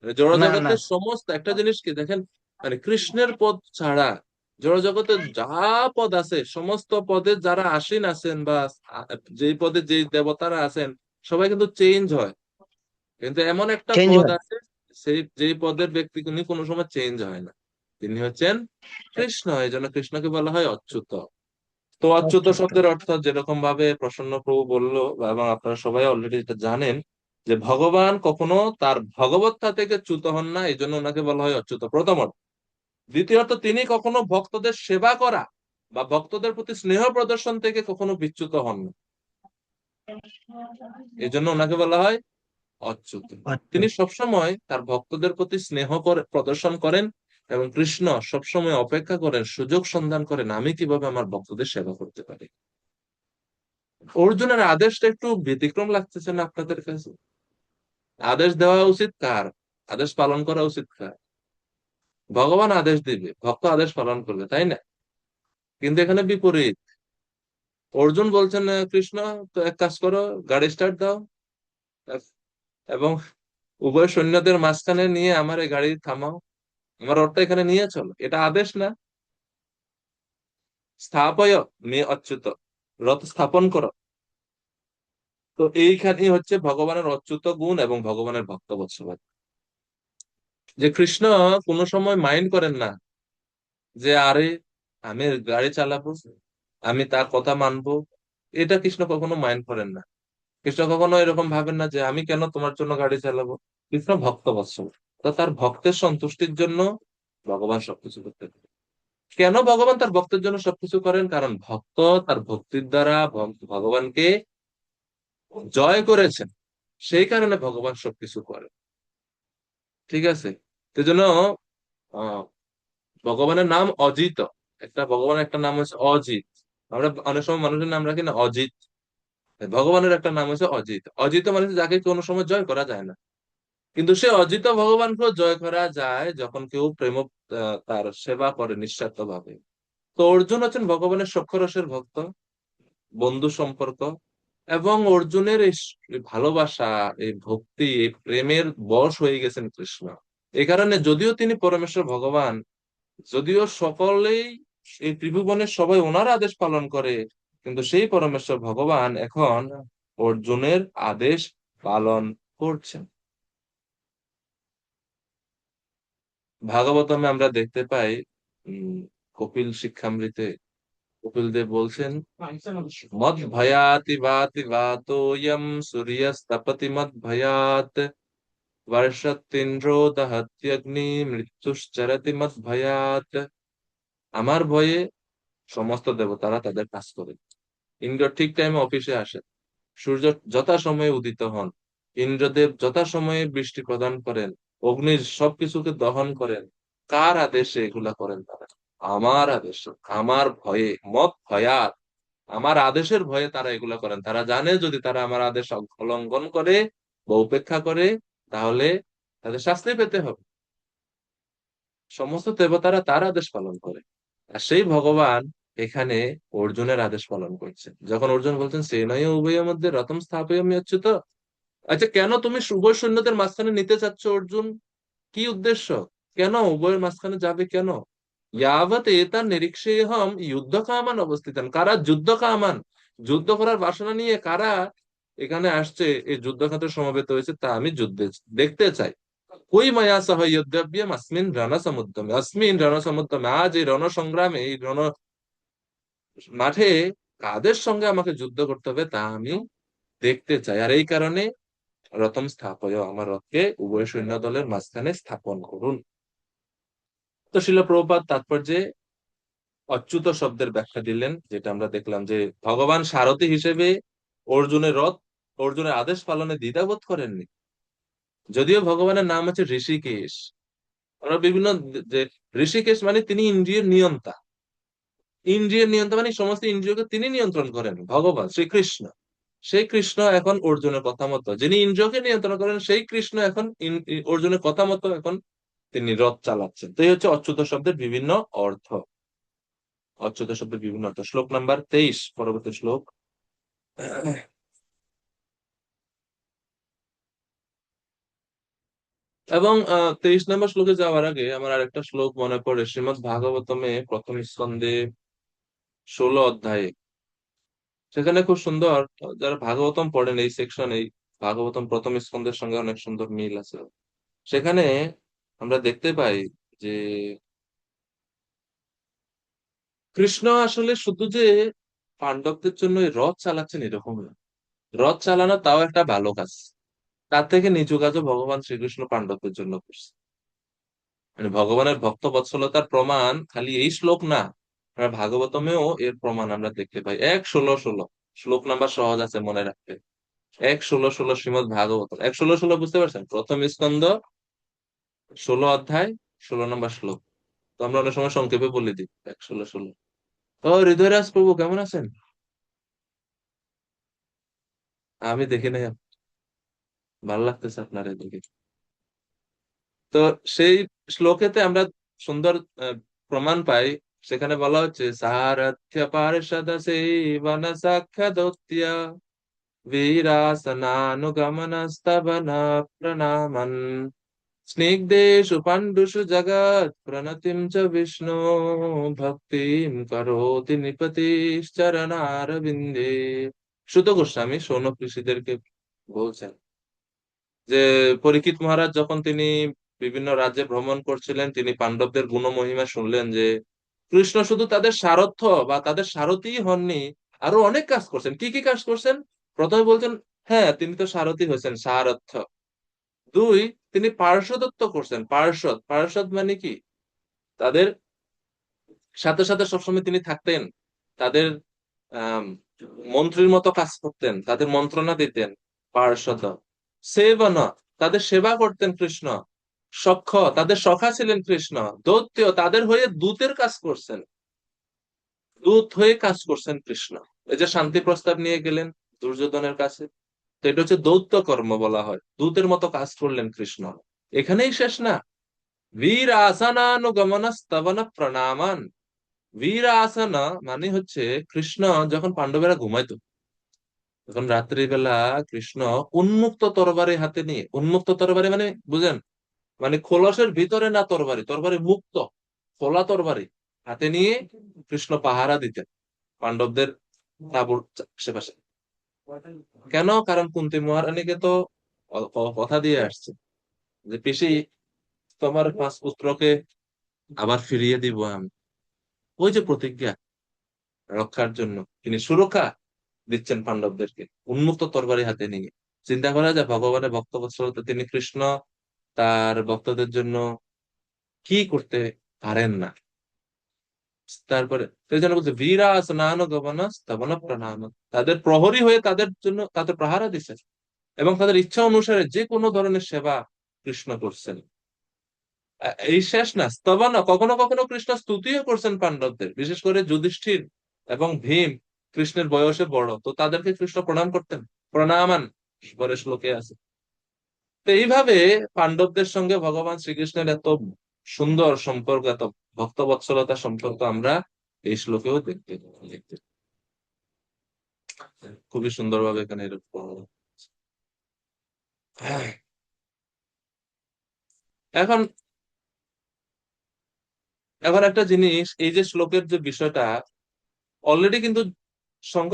[SPEAKER 1] মানে
[SPEAKER 7] না না,
[SPEAKER 1] জড়জগতের সমস্ত একটা জিনিস কি দেখেন, মানে কৃষ্ণের পদ ছাড়া জড়জগতে যা পদ আছে সমস্ত পদে যারা আসীন আছেন বা যেই পদে যেই দেবতারা আছেন সবাই কিন্তু চেঞ্জ হয়, কিন্তু এমন একটা
[SPEAKER 7] চেঞ্জ
[SPEAKER 1] পদ
[SPEAKER 7] হয়।
[SPEAKER 1] আছে সেই যেই পদের ব্যক্তি উনি কোনো সময় চেঞ্জ হয় না, তিনি হচ্ছেন কৃষ্ণ। এই জন্য কৃষ্ণকে বলা হয় অচ্যুত। তো অচ্যুত
[SPEAKER 7] অচ্যুত।
[SPEAKER 1] শব্দের অর্থ যেরকম ভাবে প্রসন্ন প্রভু বললো এবং আপনারা সবাই অলরেডি এটা জানেন যে ভগবান কখনো তার ভগবত্তা থেকে চ্যুত হন না, এই জন্য ওনাকে বলা হয় অচ্যুত, প্রথমত। দ্বিতীয়ত, তিনি কখনো ভক্তদের সেবা করা বা ভক্তদের প্রতি স্নেহ প্রদর্শন থেকে কখনো বিচ্যুত হন না, এই জন্য ওনাকে বলা হয় অচ্যুত। তিনি
[SPEAKER 7] অচ্যুত।
[SPEAKER 1] সবসময় তার ভক্তদের প্রতি স্নেহ প্রদর্শন করেন এবং কৃষ্ণ সবসময় অপেক্ষা করেন, সুযোগ সন্ধান করেন আমি কিভাবে আমার ভক্তদের সেবা করতে পারি। অর্জুনের আদেশটা একটু ব্যতিক্রম লাগতেছে না আপনাদের কাছে? আদেশ দেওয়া উচিত কার? আদেশ পালন করা উচিত কার? ভগবান আদেশ দিবে, ভক্ত আদেশ পালন করবে, তাই না? কিন্তু এখানে বিপরীত। অর্জুন বলছেন কৃষ্ণ তো এক কাজ করো, গাড়ি স্টার্ট দাও এবং উভয় সৈন্যদের মাঝখানে নিয়ে আমার এই গাড়ি থামাও, আমার রথটা এখানে নিয়ে চলো। এটা আদেশ না? স্থাপয় মে অচ্যুত, রথ স্থাপন করো। তো এইখানেই হচ্ছে ভগবানের অচ্যুত গুণ এবং ভগবানের ভক্ত বৎসল, যে কৃষ্ণ কোনো সময় মাইন্ড করেন না যে আরে আমি গাড়ি চালাবো, আমি তার কথা মানবো। এটা কৃষ্ণ কখনো মাইন্ড করেন না। কৃষ্ণ কখনো এরকম ভাবেন না যে আমি কেন তোমার জন্য গাড়ি চালাবো। কৃষ্ণ ভক্ত বৎসল, তো তার ভক্তের সন্তুষ্টির জন্য ভগবান সবকিছু করতে পারে। কেন ভগবান তার ভক্তের জন্য সবকিছু করেন? কারণ ভক্ত তার ভক্তির দ্বারা ভগবানকে জয় করেছেন, সেই কারণে ভগবান সবকিছু করে। ঠিক আছে? তো জন্য আহ ভগবানের নাম অজিত। ভগবানের একটা নাম হচ্ছে অজিত। আমরা অনেক সময় মানুষের নাম রাখি না অজিত, ভগবানের একটা নাম হচ্ছে অজিত। অজিত মানে হচ্ছে যাকে কোনো সময় জয় করা যায় না, কিন্তু সে অজিত ভগবানকেও জয় করা যায় যখন কেউ তার সেবা করে নিঃস্বার্থ ভাবে। তো অর্জুন হচ্ছেন ভগবানের সখ্য রসের ভক্ত, বন্ধু সম্পর্ক, এবং অর্জুনের এই ভালোবাসা, এই ভক্তি, এই প্রেমের বশ হয়ে গেছেন কৃষ্ণ। এই কারণে যদিও তিনি পরমেশ্বর ভগবান, যদিও সকলেই এই ত্রিভুবনের সবাই ওনার আদেশ পালন করে, কিন্তু সেই পরমেশ্বর ভগবান এখন অর্জুনের আদেশ পালন করছেন। ভাগবতমে আমরা দেখতে পাই কপিল শিক্ষামৃতে কপিল দেব বলছেন মদ ভয়াতি বাতি বাতোয়ম সূর্যস্তপতি মদ ভয়াত বর্ষতীন্দ্রো দহত্যগ্নি মৃত্যুশ্চরতি মদ ভয়াত। আমার ভয়ে সমস্ত দেবতারা তাদের কাজ করে। ইন্দ্র ঠিক টাইমে অফিসে আসেন, সূর্য যথাসময়ে উদিত হন, ইন্দ্রদেব যথাসময়ে বৃষ্টি প্রদান করেন, অগ্নির সবকিছুকে দহন করেন। কার আদেশে এগুলা করেন তারা? আমার আদেশে, আমার ভয়ে, মত ভয়াত, আমার আদেশের ভয়ে তারা এগুলা করেন। তারা জানে যদি তারা আমার আদেশ উল্লঙ্ঘন করে বা উপেক্ষা করে তাহলে তাদের শাস্তি পেতে হবে। সমস্ত দেবতারা তার আদেশ পালন করে, আর সেই ভগবান এখানে অর্জুনের আদেশ পালন করছে। যখন অর্জুন বলছেন সেনয় উভয়ের মধ্যে রথম স্থাপয়ামি অচ্যুত, আচ্ছা কেন তুমি উভয় সৈন্যদের মাঝখানে নিতে চাচ্ছ অর্জুন? কি উদ্দেশ্য? কেন উভয়ের মাঝখানে যাবে কেন? ইয়াবৎ এতা নিরীক্ষেহম যুদ্ধ কামান অবস্থিতান, কারা যুদ্ধ কামান, যুদ্ধ করার বাসনা নিয়ে কারা এখানে আসছে, এই যুদ্ধক্ষেত্রে সমবেত হয়েছে, তা আমি যুদ্ধে দেখতে চাই। কই মায়া সহ যোদ্ধব্যম অস্মিন রণসমুদ্যমে, আজ এই রণসংগ্রামে, এই রণ মাঠে কাদের সঙ্গে আমাকে যুদ্ধ করতে হবে তা আমি দেখতে চাই। আর এই কারণে রথম স্থাপয়, আমার রথকে উভয় সৈন্য দলের মাঝখানে স্থাপন করুন। তো শিল প্রভুপাদ তাৎপর্যে অচ্যুত শব্দের ব্যাখ্যা দিলেন, যেটা আমরা দেখলাম যে ভগবান সারথী হিসেবে অর্জুনের আদেশ পালনে দ্বিধাবোধ করেননি। যদিও ভগবানের নাম হচ্ছে ঋষিকেশ, আমরা বিভিন্ন যে ঋষিকেশ মানে তিনি ইন্দ্রিয়ের নিয়ন্তা। ইন্দ্রিয়ের নিয়ন্তা মানে সমস্ত ইন্দ্রিয়কে তিনি নিয়ন্ত্রণ করেন, ভগবান শ্রীকৃষ্ণ। সেই কৃষ্ণ এখন অর্জুনের কথা মতো, যিনি ইন্দ্রিয়কে নিয়ন্ত্রণ করেন সেই কৃষ্ণ এখন অর্জুনের কথা মতো এখন তিনি রথ চালাচ্ছেন। তো এই হচ্ছে অচ্যুত শব্দের বিভিন্ন অর্থ। অচ্যুত শব্দের বিভিন্ন অর্থ। শ্লোক নাম্বার 23, পরবর্তী শ্লোক। এবং 23 নম্বর শ্লোকে যাওয়ার আগে আমার আরেকটা শ্লোক মনে পড়ে, শ্রীমদ্ ভাগবতমে প্রথম স্কন্ধে 16 অধ্যায়ে। সেখানে খুব সুন্দর, যারা ভাগবতম পড়েন এই সেকশন, এই ভাগবতম প্রথম স্কন্ধের সঙ্গে অনেক সুন্দর মিল আছে। সেখানে আমরা দেখতে পাই যে কৃষ্ণ আসলে শুধু যে পাণ্ডবদের জন্য এই রথ চালাচ্ছেন এরকম না। রথ চালানো তাও একটা ভালো কাজ, তার থেকে নিচু কাজও ভগবান শ্রীকৃষ্ণ পাণ্ডবদের জন্য করছে। মানে ভগবানের ভক্ত বৎসলতার প্রমাণ খালি এই শ্লোক না, আমরা ভাগবতমেও এর প্রমাণ আমরা দেখতে পাই। 1:16:16 শ্লোক নাম্বার সহজ আছে মনে রাখতে। 1:16:16 শ্রীমদ্ ভাগবতম। 1:16:16 বুঝতে পারছেন? প্রথম স্কন্ধ 16 অধ্যায় 16 নম্বর শ্লোক। তো আমরা অনেক সময় সংক্ষেপে বলে দিই 1:16:16। ও হৃদয়রাজ প্রভু কেমন আছেন? আমি দেখি নাই, ভালো লাগতেছে আপনার এদিকে। তো সেই শ্লোকেতে আমরা সুন্দর প্রমাণ পাই। সেখানে বলা হচ্ছে সারথ্য পার্ষদ সেবন সাক্ষাদোত্য বীরাসনানুগমনস্তবন প্রণামন স্নিগ্ধেষু পাণ্ডুষু জগৎ প্রণতিম চ বিষ্ণু ভক্তিম করোতি নৃপতিশ্চরণারবিন্দে। সুত গোস্বামী শৌনক ঋষিদেরকে বলছেন যে পরীক্ষিত মহারাজ যখন তিনি বিভিন্ন রাজ্যে ভ্রমণ করছিলেন, তিনি পাণ্ডবদের গুণমহিমা শুনলেন যে কৃষ্ণ শুধু তাদের সারথ্য বা তাদের সারথি হননি, আরো অনেক কাজ করছেন। কি কি কাজ করছেন? প্রথমে বলছেন, হ্যাঁ তিনি তো সারথি হয়েছেন, সারথ্য। দুই, তিনি পার্শ্বদত্ত করছেন। পার্ষদ, পার্ষদ মানে কি? তাদের সাথে সাথে সবসময় তিনি থাকতেন, তাদের আহ মন্ত্রীর মতো কাজ করতেন, তাদের মন্ত্রণা দিতেন। পার্ষদ। সেবন, তাদের সেবা করতেন কৃষ্ণ। সখ্য, তাদের সখা ছিলেন কৃষ্ণ। দৈত্য, তাদের হয়ে দূতের কাজ করছেন, দূত হয়ে কাজ করছেন কৃষ্ণ। এই যে শান্তি প্রস্তাব নিয়ে গেলেন দুর্যোধনের কাছে, তো এটা হচ্ছে দৌত্য কর্ম বলা হয়। দূতের মতো কাজ করলেন কৃষ্ণ। এখানেই শেষ না, বীর আসনানুগমন স্তবন প্রণামান। বীর আসনা মানে হচ্ছে কৃষ্ণ যখন পাণ্ডবেরা ঘুমাইতো, তখন রাত্রিবেলা কৃষ্ণ উন্মুক্ত তরবারি হাতে নিয়ে, উন্মুক্ত তরবারি মানে বুঝেন, মানে খোলসের ভিতরে না তরবারি, তরবারি মুক্ত, খোলা তরবারি হাতে নিয়ে কৃষ্ণ পাহারা দিতেন পাণ্ডবদের তাঁবুর আশেপাশে। কেন? কারণ কুন্তী মহারানীকে তো কথা দিয়ে আসছে যে পিসি তোমার 5 পুত্রকে আবার ফিরিয়ে দিব আমি। ওই যে প্রতিজ্ঞা রক্ষার জন্য তিনি সুরক্ষা দিচ্ছেন পাণ্ডবদেরকে উন্মুক্ত তরবারি হাতে নিয়ে। চিন্তা করা যায় ভগবানের ভক্ত বৎসলতা, তিনি কৃষ্ণ তার ভক্তদের জন্য কি করতে পারেন না। তারপরে সেই জন্য বলছে বীরা স্নান গমন স্তবন প্রণাম, তাদের প্রহরী হয়ে তাদের জন্য তাদের পাহারা দিচ্ছেন এবং তাদের ইচ্ছা অনুসারে যে কোনো ধরনের সেবা কৃষ্ণ করছেন। এই শেষ না, স্তবন, কখনো কখনো কৃষ্ণ স্তুতিও করছেন পাণ্ডবদের, বিশেষ করে যুধিষ্ঠির এবং ভীম কৃষ্ণের বয়সে বড়, তো তাদেরকে কৃষ্ণ প্রণাম করতেন। প্রণামান পরের শ্লোকে আছে। তো এইভাবে পাণ্ডবদের সঙ্গে ভগবান শ্রীকৃষ্ণের এত সুন্দর সম্পর্ক, এত ভক্ত বৎসলতা সম্পর্ক আমরা এই শ্লোকেও দেখতে দেখতে খুবই সুন্দরভাবে এখানে এরকম। এখন এখন একটা জিনিস, এই যে শ্লোকের যে বিষয়টা অলরেডি কিন্তু শঙ্খ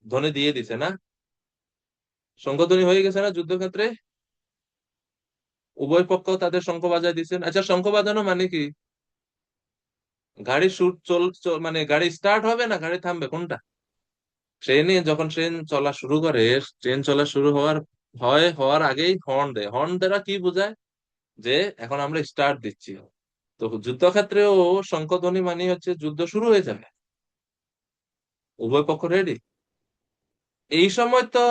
[SPEAKER 1] ধ্বনি দিয়ে দিছে না? শঙ্খধ্বনি হয়ে গেছে না যুদ্ধক্ষেত্রে? উভয় পক্ষ তাদের শঙ্খ বাজায় দিচ্ছেন। আচ্ছা, শঙ্খ বাজানো মানে কি? গাড়ি শুট মানে গাড়ি স্টার্ট হবে না গাড়ি থামবে, কোনটা? ট্রেনে যখন ট্রেন চলা শুরু করে, ট্রেন চলা শুরু হওয়ার আগেই হর্ন দেয়। হর্ন দ্বারা কি বোঝায়? যে এখন আমরা স্টার্ট দিচ্ছি। তো যুদ্ধক্ষেত্রেও শঙ্খধ্বনি মানে হচ্ছে যুদ্ধ শুরু হয়ে যাবে, উভয় পক্ষ রেডি। এই সময় তো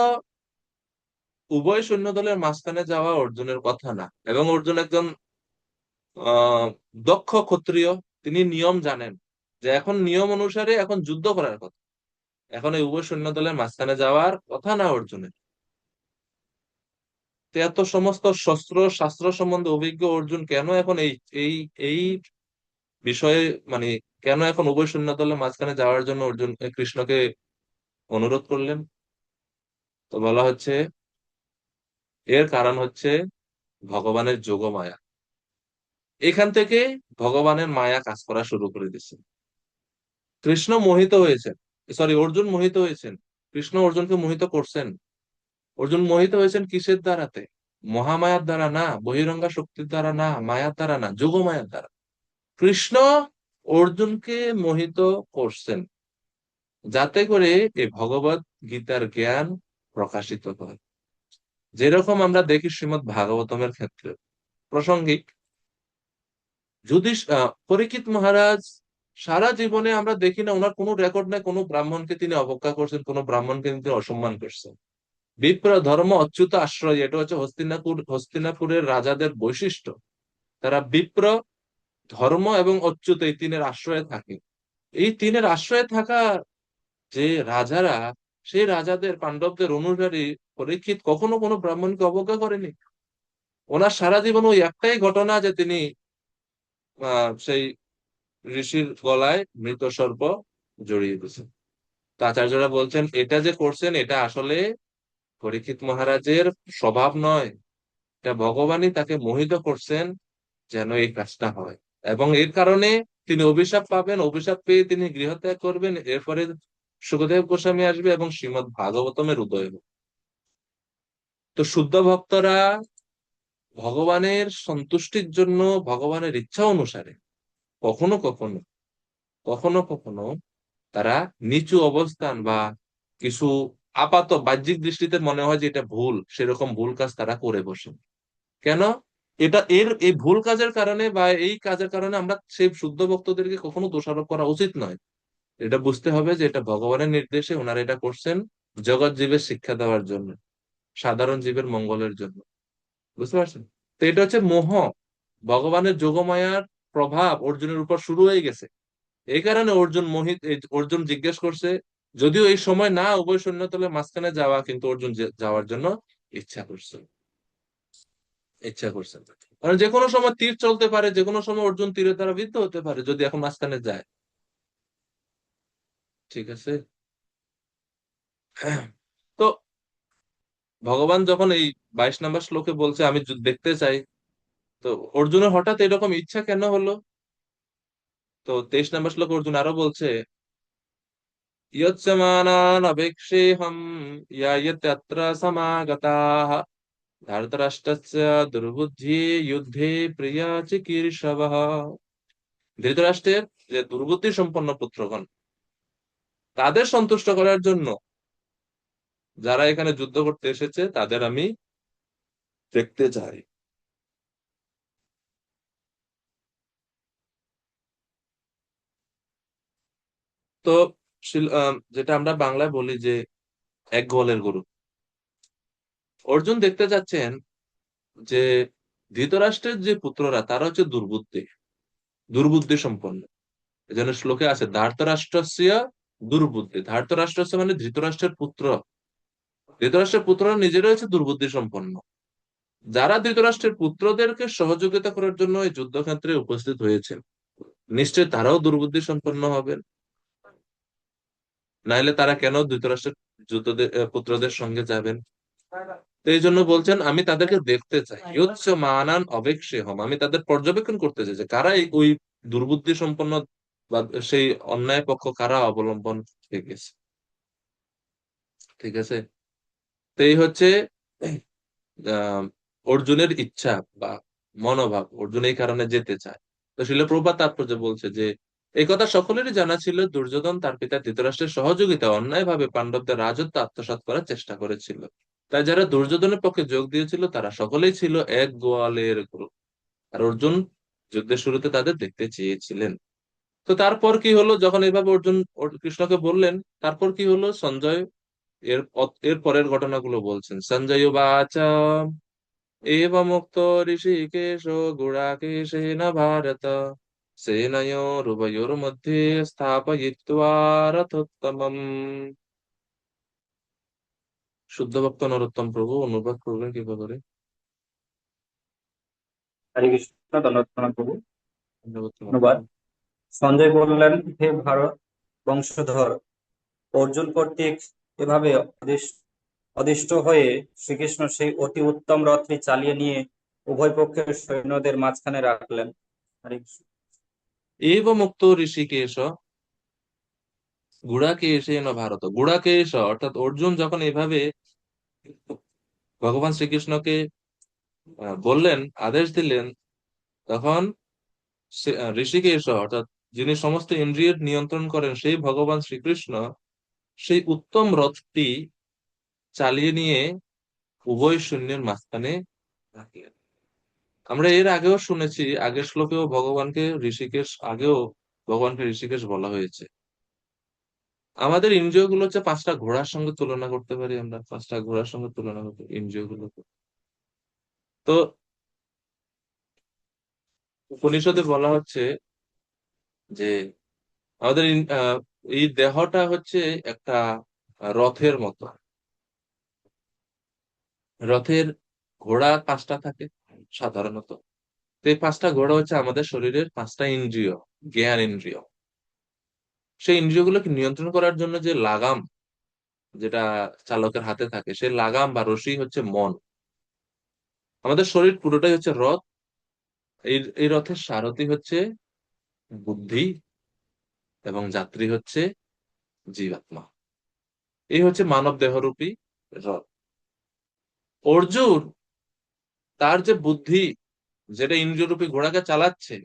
[SPEAKER 1] উভয় সৈন্য দলের মাঝখানে যাওয়া অর্জুনের কথা না, এবং অর্জুন একজন আহ দক্ষ ক্ষত্রিয়, তিনি নিয়ম জানেন যে এখন নিয়ম অনুসারে এখন যুদ্ধ করার কথা, এখন এই উভয় সৈন্য দলের মাঝখানে যাওয়ার কথা না অর্জুনের। তো এত সমস্ত শস্ত্র শাস্ত্র সম্বন্ধে অভিজ্ঞ অর্জুন কেন এখন এই এই এই বিষয়ে মানে কেন এখন উভয় সৈন্য দলের মাঝখানে যাওয়ার জন্য অর্জুন কৃষ্ণকে অনুরোধ করলেন? তো বলা হচ্ছে এর কারণ হচ্ছে ভগবানের যোগমায়া। এখান থেকে ভগবানের মায়া কাজ করা শুরু করে দিচ্ছে। কৃষ্ণ মোহিত হয়েছেন, সরি অর্জুন মোহিত হয়েছেন, কৃষ্ণ অর্জুনকে মোহিত করছেন। অর্জুন মোহিত হয়েছেন কিসের দ্বারাতে? মহামায়ার দ্বারা না, বহিরঙ্গা শক্তির দ্বারা না, মায়ার দ্বারা না, যোগমায়ার দ্বারা। কৃষ্ণ অর্জুনকে মোহিত করছেন যাতে করে এই ভগবত গীতার জ্ঞান প্রকাশিত হয়। যেরকম আমরা দেখি শ্রীমৎ ভাগবতমের ক্ষেত্রে প্রাসঙ্গিক, পরীক্ষিত মহারাজ সারা জীবনে আমরা দেখি না, ওনার কোনো রেকর্ড নাই কোনো ব্রাহ্মণকে তিনি অবজ্ঞা করছেন, কোনো ব্রাহ্মণকে তিনি অসম্মান করছেন। বিপ্র ধর্ম অচ্যুত আশ্রয়, এটা হচ্ছে হস্তিনাপুরের রাজাদের বৈশিষ্ট্য। তারা বিপ্র, ধর্ম এবং অচ্যুত এই তিনের আশ্রয়ে থাকে। এই তিনের আশ্রয়ে থাকা যে রাজারা, সেই রাজাদের পাণ্ডবদের অনুসারী পরীক্ষিত কখনো কোনো ব্রাহ্মণকে অবজ্ঞা করেনি। ওনার সারা জীবন ওই একটাই ঘটনা যে তিনি সেই ঋষির গলায় মৃত সর্প জড়িয়ে দিয়েছেন। তো আচার্যরা বলছেন এটা যে করছেন এটা আসলে পরীক্ষিত মহারাজের স্বভাব নয়, এটা ভগবানই তাকে মোহিত করছেন যেন এই কাজটা হয়। এবং এর কারণে তিনি অভিশাপ পাবেন, অভিশাপ পেয়ে তিনি গৃহত্যাগ করবেন, এরপরে সুখদেব গোস্বামী আসবে এবং শ্রীমৎ ভাগবতমের উদয় হবে। তো শুদ্ধ ভক্তরা ভগবানের সন্তুষ্টির জন্য ভগবানের ইচ্ছা অনুসারে কখনো কখনো কখনো কখনো তারা নিচু অবস্থান বা কিছু আপাত বাহ্যিক দৃষ্টিতে মনে হয় যে এটা ভুল, সেরকম ভুল কাজ তারা করে বসে। কেন? এই ভুল কাজের কারণে বা এই কাজের কারণে আমরা সেই শুদ্ধ ভক্তদেরকে কখনো দোষারোপ করা উচিত নয়। এটা বুঝতে হবে যে এটা ভগবানের নির্দেশে ওনারা এটা করছেন জগৎ জীবের শিক্ষা দেওয়ার জন্য, সাধারণ জীবের মঙ্গলের জন্য। বুঝতে পারছেন? তো এটা হচ্ছে মোহ, ভগবানের যোগমায়ার প্রভাব অর্জুনের উপর শুরু হয়ে গেছে। এই কারণে অর্জুন জিজ্ঞেস করছে, যদিও এই সময় না উভয় সৈন্যতলে মাঝখানে যাওয়া, কিন্তু অর্জুন যাওয়ার জন্য ইচ্ছা করছে, ইচ্ছা করছেন। কারণ যে কোনো সময় তীর চলতে পারে, যে কোনো সময় অর্জুন তীরের দ্বারা বিদ্ধ হতে পারে যদি এখন মাঝখানে যায়। ঠিক আছে। তো ভগবান যখন এই 22 নম্বর শ্লোকে বলছে আমি দেখতে চাই, তো অর্জুনের হঠাৎ এরকম ইচ্ছা কেন হলো? তো 23 নম্বর শ্লোকে অর্জুন আরো বলছে, ইয়ৎসমানান অবেক্ষেহম ইয়ায়ত্যত্র সমাগতাঃ ধৃতরাষ্ট্রস্য দুর্বুদ্ধি যুদ্ধে প্রিয়া চিকীর্ষবঃ। ধৃতরাষ্ট্রের যে দুর্বুদ্ধি সম্পন্ন পুত্রগণ, তাদের সন্তুষ্ট করার জন্য যারা এখানে যুদ্ধ করতে এসেছে তাদের আমি দেখতে চাই। তো যেটা আমরা বাংলায় বলি যে এক গোয়ালের গরু, অর্জুন দেখতে যাচ্ছেন যে ধৃতরাষ্ট্রের যে পুত্ররা তারা হচ্ছে দুর্বুদ্ধি সম্পন্ন। এজন্য শ্লোকে আছে ধার্তরাষ্ট্রস্য দুর্বুদ্ধি। ধার্তরাষ্ট্রস্য মানে ধৃতরাষ্ট্রের পুত্র, ধৃতরাষ্ট্রের পুত্ররা নিজেরা হচ্ছে দুর্বুদ্ধি সম্পন্ন। যারা ধৃতরাষ্ট্রের পুত্রদেরকে সহযোগিতা করার জন্য এই যুদ্ধক্ষেত্রে উপস্থিত হয়েছেন, নিশ্চয় তারাও দুর্বুদ্ধি সম্পন্ন হবেন, নাইলে তারা কেন ধৃতরাষ্ট্রের পুত্রদের সঙ্গে যাবেন? তো এই জন্য বলছেন আমি তাদেরকে দেখতে চাই, ইয়ৎস মানান অবেক্ষেহম, আমি তাদের পর্যবেক্ষণ করতে চাই যে কারা ওই দুর্বুদ্ধি সম্পন্ন বা সেই অন্যায় পক্ষ কারা অবলম্বন হয়ে গেছে। ঠিক আছে। তো এই হচ্ছে আহ অর্জুনের ইচ্ছা বা মনোভাব, অর্জুন এই কারণে যেতে চায়। তো শিল প্রভুপাদ তাৎপর্য বলছে যে এই কথা সকলেরই জানা ছিল, দুর্যোধন তার পিতা ধৃতরাষ্ট্রের সহযোগিতা অন্যায়ভাবে পাণ্ডবদের রাজত্ব আত্মসাৎ করার চেষ্টা করেছিল। তাই যারা দুর্যোধনের পক্ষে যোগ দিয়েছিল তারা সকলেই ছিল এক গোয়ালের গরু, আর অর্জুন যুদ্ধের শুরুতে তাদের দেখতে চেয়েছিলেন। তো তারপর কি হলো যখন এইভাবে অর্জুন কৃষ্ণকে বললেন, তারপর কি হলো? সঞ্জয় এর পরের ঘটনাগুলো বলছেন। সঞ্জয় বাচা एवमुक्तो ऋषिकेशो गुडाकेशेन भारत सेनयोरुभयोर्मध्ये स्थापयित्वा रथोत्तमम्। শুদ্ধ ভক্ত নরোত্তম প্রভু অনুবাদ করবেন কিভাবে করে?
[SPEAKER 9] হরে কৃষ্ণ, ধন্যবাদ প্রণাম প্রভু।
[SPEAKER 1] ধন্যবাদ তোমাকে।
[SPEAKER 9] ধন্যবাদ। সঞ্জয় বললেন, হে ভারত বংশধর, অর্জুন কর্তৃক এভাবে অদিষ্ট হয়ে শ্রীকৃষ্ণ সেই অতি উত্তম রথটি চালিয়ে নিয়ে উভয় পক্ষের সৈন্যদের মাঝখানে রাখলেন। হরে কৃষ্ণ।
[SPEAKER 1] এব মুক্ত ঋষিকেশ গুড়াকেশেন ভারত। গুড়াকেশ অর্থাৎ অর্জুন যখন এভাবে ভগবান শ্রীকৃষ্ণকে বললেন, আদেশ দিলেন, তখন ঋষিকেশ অর্থাৎ যিনি সমস্ত ইন্দ্রিয়ের নিয়ন্ত্রণ করেন সেই ভগবান শ্রীকৃষ্ণ সেই উত্তম রথটি চালিয়ে নিয়ে উভয় সৈন্যের মাঝখানে রাখলেন। আমরা এর আগেও শুনেছি, আগের শ্লোকেও ভগবানকে ঋষিকেশ বলা হয়েছে। আমাদের ইন্দ্রিয় গুলো হচ্ছে 5টা ঘোড়ার সঙ্গে তুলনা করতে পারি আমরা, 5টা ঘোড়ার সঙ্গে তুলনা করতে ইন্দ্রিয় গুলোকে। তো উপনিষদে বলা হচ্ছে যে আমাদের এই দেহটা হচ্ছে একটা রথের মতো। রথের ঘোড়া 5টা থাকে সাধারণত। তো এই 5টা ঘোড়া হচ্ছে আমাদের শরীরের 5টা ইন্দ্রিয়, জ্ঞান ইন্দ্রিয়। সেই ইন্দ্রিয়গুলোকে নিয়ন্ত্রণ করার জন্য যে লাগাম যেটা চালকের হাতে থাকে, সেই লাগাম বা রশি হচ্ছে মন। আমাদের শরীর পুরোটাই হচ্ছে রথ। এই রথের সারথি হচ্ছে বুদ্ধি এবং যাত্রী হচ্ছে জীবাত্মা। এই হচ্ছে মানব দেহরূপী রথ। অর্জুন তার যে বুদ্ধি, যেটা ইন্দ্রিয়রূপী ঘোড়াকে চালাচ্ছে,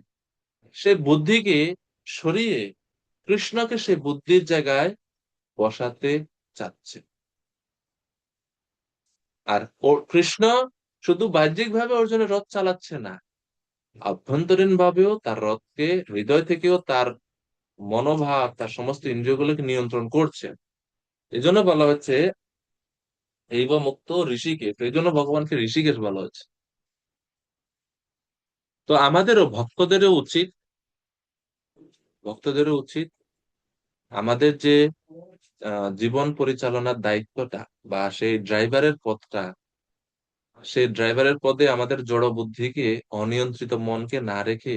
[SPEAKER 1] সেই বুদ্ধিকে সরিয়ে কৃষ্ণকে সেই বুদ্ধির জায়গায় বসাতে চাচ্ছে। আর কৃষ্ণ শুধু বাহ্যিক ভাবে অর্জুনের রথ চালাচ্ছে না, আভ্যন্তরীণ ভাবেও তার রথকে, হৃদয় থেকেও তার মনোভাব, তার সমস্ত ইন্দ্রিয়গুলোকে নিয়ন্ত্রণ করছে। এই জন্য বলা হচ্ছে এই বা মুক্ত ঋষিকেশ, এই জন্য ভগবানকে ঋষিকেশ বলা হচ্ছে। তো আমাদেরও ভক্তদেরও উচিত আমাদের যে জীবন পরিচালনার দায়িত্বটা বা সেই ড্রাইভারের পদে আমাদের জড় বুদ্ধিকে, অনিয়ন্ত্রিত মনকে না রেখে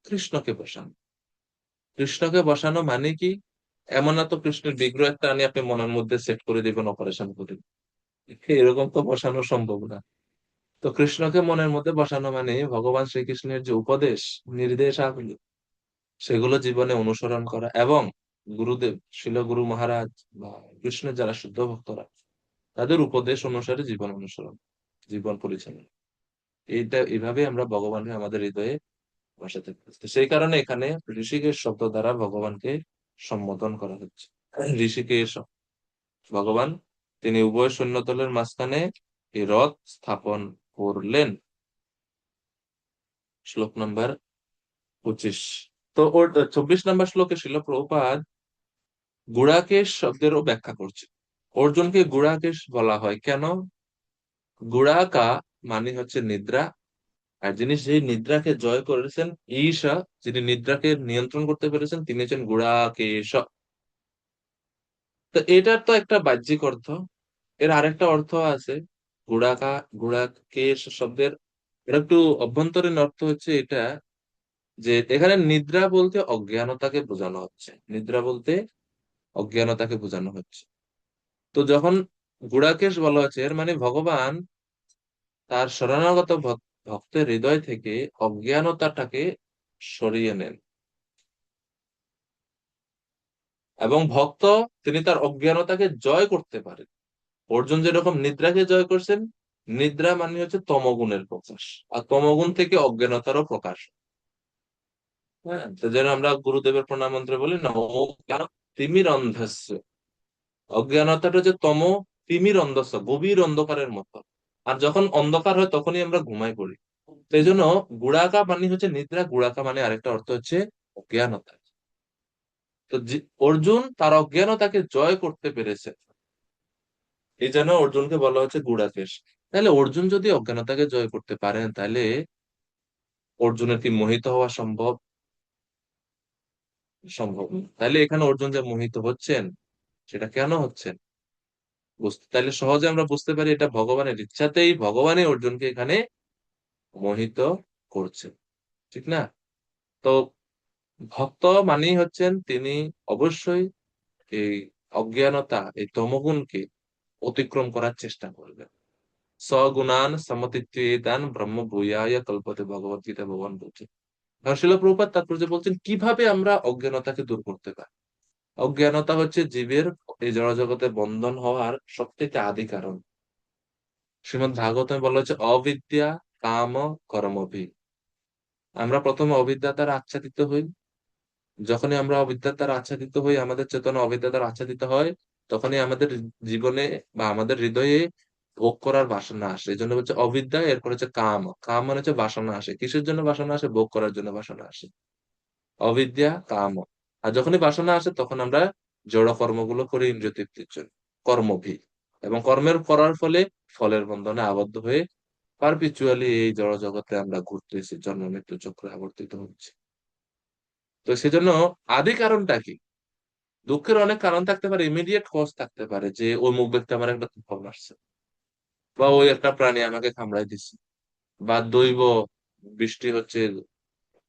[SPEAKER 1] কৃষ্ণকে বসানো। কৃষ্ণকে বসানো মানে কি? এমন না তো কৃষ্ণের বিগ্রহ একটা আনি আপনি মনের মধ্যে সেট করে দিবেন, অপারেশন করে। এরকম তো বসানো সম্ভব না। তো কৃষ্ণকে মনের মধ্যে বসানো মানে ভগবান শ্রীকৃষ্ণের যে উপদেশ, নির্দেশাবলী, সেগুলো জীবনে অনুসরণ করা, এবং গুরুদেব, শিল গুরু মহারাজ বা কৃষ্ণের যারা শুদ্ধ ভক্তরা, তাদের উপদেশ অনুসারে জীবন পরিচালনা। এইভাবে আমরা ভগবানকে আমাদের হৃদয়ে বসাতে পারি। তো সেই কারণে এখানে ঋষিকেশ শব্দ দ্বারা ভগবানকে সম্বোধন করা হচ্ছে। ঋষিকেশ ভগবান, তিনি উভয় সৈন্যদলের মাঝখানে এই রথ স্থাপন করলেন। শ্লোক নাম্বার 25। তো ওর 24 নম্বর শ্লোকে ছিল প্রভুপাদ গুড়াকেশ শব্দেরও ব্যাখ্যা করছে। অর্জুনকে গুড়াকেশ বলা হয় কেন? গুড়াকা মানে হচ্ছে নিদ্রা, আর যিনি সেই নিদ্রাকে জয় করেছেন, ঈশা, যিনি নিদ্রাকে নিয়ন্ত্রণ করতে পেরেছেন, তিনি হচ্ছেন গুড়াকেশ। তো এটার তো একটা বাহ্যিক অর্থ, এর আরেকটা অর্থ আছে। গুড়াকেশ শব্দের এর একটু অভ্যন্তরীণ অর্থ হচ্ছে এটা, যে এখানে নিদ্রা বলতে অজ্ঞানতাকে বোঝানো হচ্ছে। নিদ্রা বলতে অজ্ঞানতাকে বোঝানো হচ্ছে। তো যখন গুড়াকেশ বলা হচ্ছে, এর মানে ভগবান তার শরণাগত ভক্তের হৃদয় থেকে অজ্ঞানতাটাকে সরিয়ে নেন, এবং ভক্ত তিনি তার অজ্ঞানতাকে জয় করতে পারেন। অর্জুন যেরকম নিদ্রাকে জয় করছেন, নিদ্রা মানে হচ্ছে তমগুণের প্রকাশ, আর তমগুণ থেকে অজ্ঞানতারও প্রকাশ। হ্যাঁ, তো যেন আমরা গুরুদেবের প্রণাম মন্ত্রে বলি না, ও তিমির অন্ধস্য, অজ্ঞানতাটা যে তিমির অন্ধস্য, গভীর অন্ধকারের মতো। আর যখন অন্ধকার হয় তখনই আমরা ঘুমাই পড়ি। তো এই জন্য গুড়াকা মানে হচ্ছে নিদ্রা, গুড়াকা মানে আরেকটা অর্থ হচ্ছে অজ্ঞানতা। তো অর্জুন তার অজ্ঞানতাকে জয় করতে পেরেছে, এই জন্য অর্জুনকে বলা হচ্ছে গুড়াকেশ। তাহলে অর্জুন যদি অজ্ঞানতাকে জয় করতে পারেন, তাহলে অর্জুনের কি মোহিত হওয়া সম্ভব? সম্ভব না। তাহলে এখানে অর্জুন যে মোহিত হচ্ছেন, সেটা কেন হচ্ছেন? তাহলে সহজে আমরা বুঝতে পারি এটা ভগবানের ইচ্ছাতেই ভগবানই অর্জুনকে এখানে মোহিত করছে, ঠিক না? তো ভক্ত মানেই হচ্ছেন তিনি অবশ্যই এই অজ্ঞানতা, এই তমগুণকে অতিক্রম করার চেষ্টা করবেন। সগুণান সমতিত্বেতান ব্রহ্ম ভূয়ায় কল্পতে, ভগবত গীতা ভগবান বলছেন। আর শিল প্রভুপাদ তাৎপর্য বলছেন কিভাবে আমরা অজ্ঞানতাকে দূর করতে পারি। অজ্ঞানতা হচ্ছে জীবের এই জড়জগতে বন্ধন হওয়ার সবথেকে আদি কারণ। শ্রীমদ্ ভাগবতমে বলা হচ্ছে অবিদ্যা কাম কর্মভি। আমরা প্রথমে অবিদ্যা দ্বারা আচ্ছাদিত হই। যখনই আমরা অবিদ্যার দ্বারা আচ্ছাদিত হই, আমাদের চেতনা অবিদ্যা দ্বারা আচ্ছাদিত হয়, তখনই আমাদের জীবনে বা আমাদের হৃদয়ে ভোগ করার বাসনা আসে। এই জন্য হচ্ছে অবিদ্যা, এরপর হচ্ছে কাম। কাম মানে হচ্ছে বাসনা আসে। কিসের জন্য বাসনা আসে? ভোগ করার জন্য বাসনা আসে। অবিদ্যা কাম। আর যখনই বাসনা আসে তখন আমরা জড় কর্মগুলো করি ইন্দ্রিয় তৃপ্তির জন্য, কর্মভি। এবং কর্মের করার ফলে ফলের বন্ধনে আবদ্ধ হয়ে পারপিচুয়ালি এই জড় জগতে আমরা ঘুরতেছি, জন্ম মৃত্যু চক্রে আবর্তিত হচ্ছে। তো সেজন্য আদি কারণটা কি? দুঃখের অনেক কারণ থাকতে পারে, ইমিডিয়েট কজ থাকতে পারে, যে ওই মুখ ব্যক্তি আমার একটা তুফান আসছে, বা ওই একটা প্রাণী আমাকে কামড়াই দিচ্ছে, বা দৈব বৃষ্টি হচ্ছে,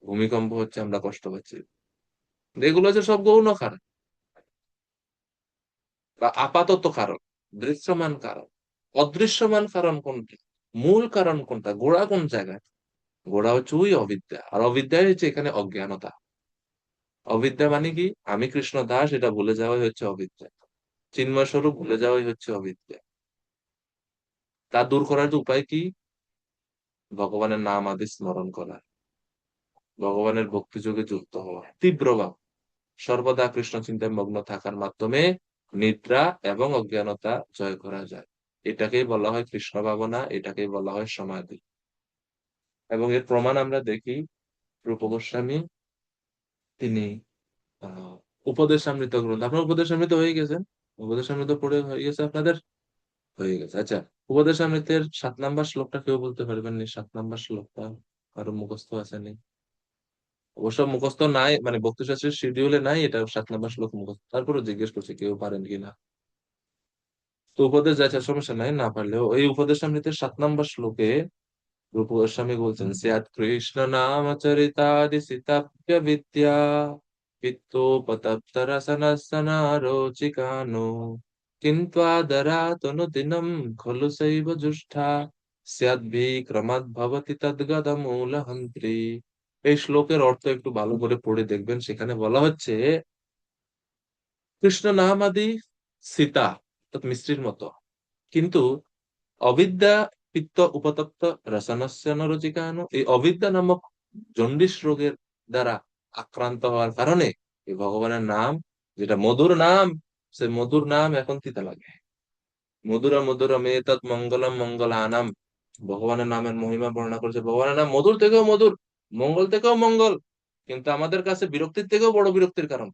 [SPEAKER 1] ভূমিকম্প হচ্ছে, আমরা কষ্ট পাচ্ছি। এগুলো হচ্ছে সব গৌণ কারণ বা আপাতত কারণ, দৃশ্যমান কারণ। অদৃশ্যমান কারণ কোনটি? মূল কারণ কোনটা? গোড়া কোন জায়গায়? গোড়া হচ্ছে ওই অবিদ্যা। আর অবিদ্যাই হচ্ছে এখানে অজ্ঞানতা। অবিদ্যা মানে কি? আমি কৃষ্ণ দাস এটা ভুলে যাওয়াই হচ্ছে অবিদ্যা। চিন্ময় স্বরূপ ভুলে যাওয়াই হচ্ছে অবিদ্যা। তা দূর করার উপায় কি? ভগবানের নাম আদি স্মরণ করা, ভগবানের ভক্তি যোগে যুক্ত হওয়া, তীব্রভাব সর্বদা কৃষ্ণ চিন্তায় মগ্ন থাকার মাধ্যমে নিদ্রা এবং অজ্ঞানতা জয় করা যায়। এটাকেই বলা হয় কৃষ্ণ ভাবনা, এটাকেই বলা হয় সমাধি। এবং এর প্রমাণ আমরা দেখি রূপ গোস্বামী, তিনি আহ উপদেশামৃত গ্রন্থ, আপনার উপদেশামৃত হয়ে গেছেন? উপদেশামৃত পড়ে হয়ে গেছে আপনাদের? হয়ে গেছে, আচ্ছা। উপদেশামৃতের 7 নম্বর শ্লোকটা কেউ বলতে পারবেন নি? 7 নম্বর শ্লোকটা কারো মুখস্থ আছে নি? অবশ্য মুখস্থ নাই, মানে ভক্তিশাস্ত্রের শিডিউলে নাই এটা 7 নম্বর শ্লোক মুখস্থ, তারপরে জিজ্ঞেস করছি কেউ পারেন কিনা। তো উপদেশ যাচ্ছে, সমস্যা নাই, না পারলেও এই উপদেশামৃতের 7 নম্বর শ্লোকে রূপ গোস্বামী বলছেন, স্যাৎ কৃষ্ণ নাম চরিতাদি সিতাপ্য বিদ্যা পিত্তোপতপ্তরসনসনা রোচিকানো কিন্ত্বাদরাতনুদিনম খলু সৈব জুষ্ঠা স্যাদ্বিক্রমাৎ ভবতি তদ্গদমূলহন্ত্রী। এই শ্লোকের অর্থ একটু ভালো করে পড়ে দেখবেন। সেখানে বলা হচ্ছে কৃষ্ণ নাম আদি সীতা অর্থাৎ মিষ্টির মতো, কিন্তু অবিদ্যা পিত্ত উপতপ্ত রসনস্য নরজিকানো, এই অবিদ্যা নামক জন্ডিস রোগের দ্বারা আক্রান্ত হওয়ার কারণে এই ভগবানের নাম, যেটা মধুর নাম, সে মধুর নাম এখন তিতা লাগে। মধুরা মধুরম এতৎ মঙ্গলম মঙ্গলানাম। ভগবানের নামের মহিমা বর্ণনা করেছে, ভগবানের নাম মধুর থেকেও মধুর, মঙ্গল থেকেও মঙ্গল, কিন্তু আমাদের কাছে বিরক্তির থেকেও বড় বিরক্তির কারণ।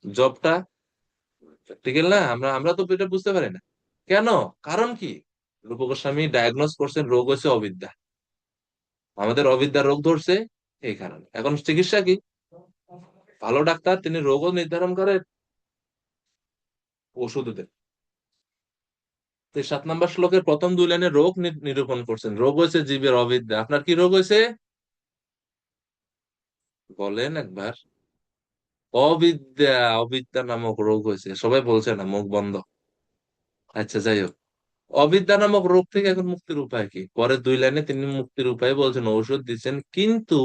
[SPEAKER 1] জবটা প্র্যাকটিক্যাল না, আমরা আমরা তো এটা বুঝতে পারি না কেন, কারণ কি? রূপ গোস্বামী ডায়াগনোস করছেন রোগ হচ্ছে অবিদ্যা, আমাদের অবিদ্যা রোগ ধরছে, এই কারণে। এখন চিকিৎসা কি? ভালো ডাক্তার তিনি রোগও নির্ধারণ করে, ওষুধ দেন। তো 7 নম্বর শ্লোকের প্রথম 2 লাইনে রোগ নিরূপণ করছেন, রোগ হয়েছে জীবের অবিদ্যা। আপনার কি রোগ হয়েছে বলেন একবার? অবিদ্যা, অবিদ্যা নামক রোগ হয়েছে। সবাই বলছে না, মুখ বন্ধ। আচ্ছা, যাই হোক, অবিদ্যা নামক রোগ থেকে এখন মুক্তির উপায় কি? পরের 2 লাইনে তিনি মুক্তির উপায় বলছেন, ঔষধ দিচ্ছেন, কিন্তু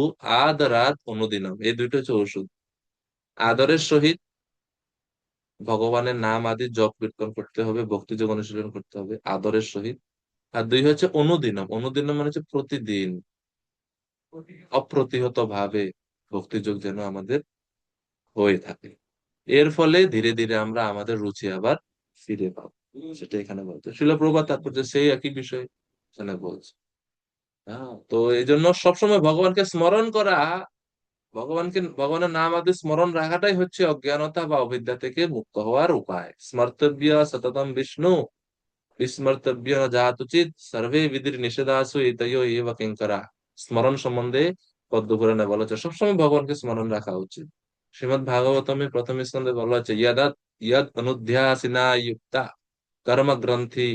[SPEAKER 1] আদরাত অনুদিনম, এই দুইটা হচ্ছে ওষুধ। আদরের সহিত ভগবানের নাম আদি জপ কীর্তন করতে হবে, ভক্তিযোগ অনুশীলন করতে হবে আদরের সহিত। আর 2 হচ্ছে অনুদিনম, অনুদিনম মানে হচ্ছে প্রতিদিন অপ্রতিহত ভাবে ভক্তিযোগ যেন আমাদের হয়ে থাকে। এর ফলে ধীরে ধীরে আমরা আমাদের রুচি আবার ফিরে পাবো, সেটা এখানে বলতে শিল প্রভুপাদ তাৎপর্য সেই একই বিষয় এখানে বলছে। হ্যাঁ, তো এই জন্য সবসময় ভগবানকে স্মরণ করা, ভগবানের নাম আদি স্মরণ রাখাটাই হচ্ছে অজ্ঞানতা বা অবিদ্যা থেকে মুক্ত হওয়ার উপায়। স্মর্তব্য সততম বিষ্ণু বিস্মর্তব্য ন যাতুচিত সর্বে বিধির নিষেধাসু এতয়ো এব কিঙ্করা। স্মরণ সম্বন্ধে পদ্ম পুরাণে বলা হচ্ছে সবসময় ভগবানকে স্মরণ রাখা উচিত। শ্রীমদ ভাগবতমে প্রথম স্কন্ধে বলা হচ্ছে ইয়দ অনুধ্যাসিনা যুক্তা কর্ম গ্রন্থি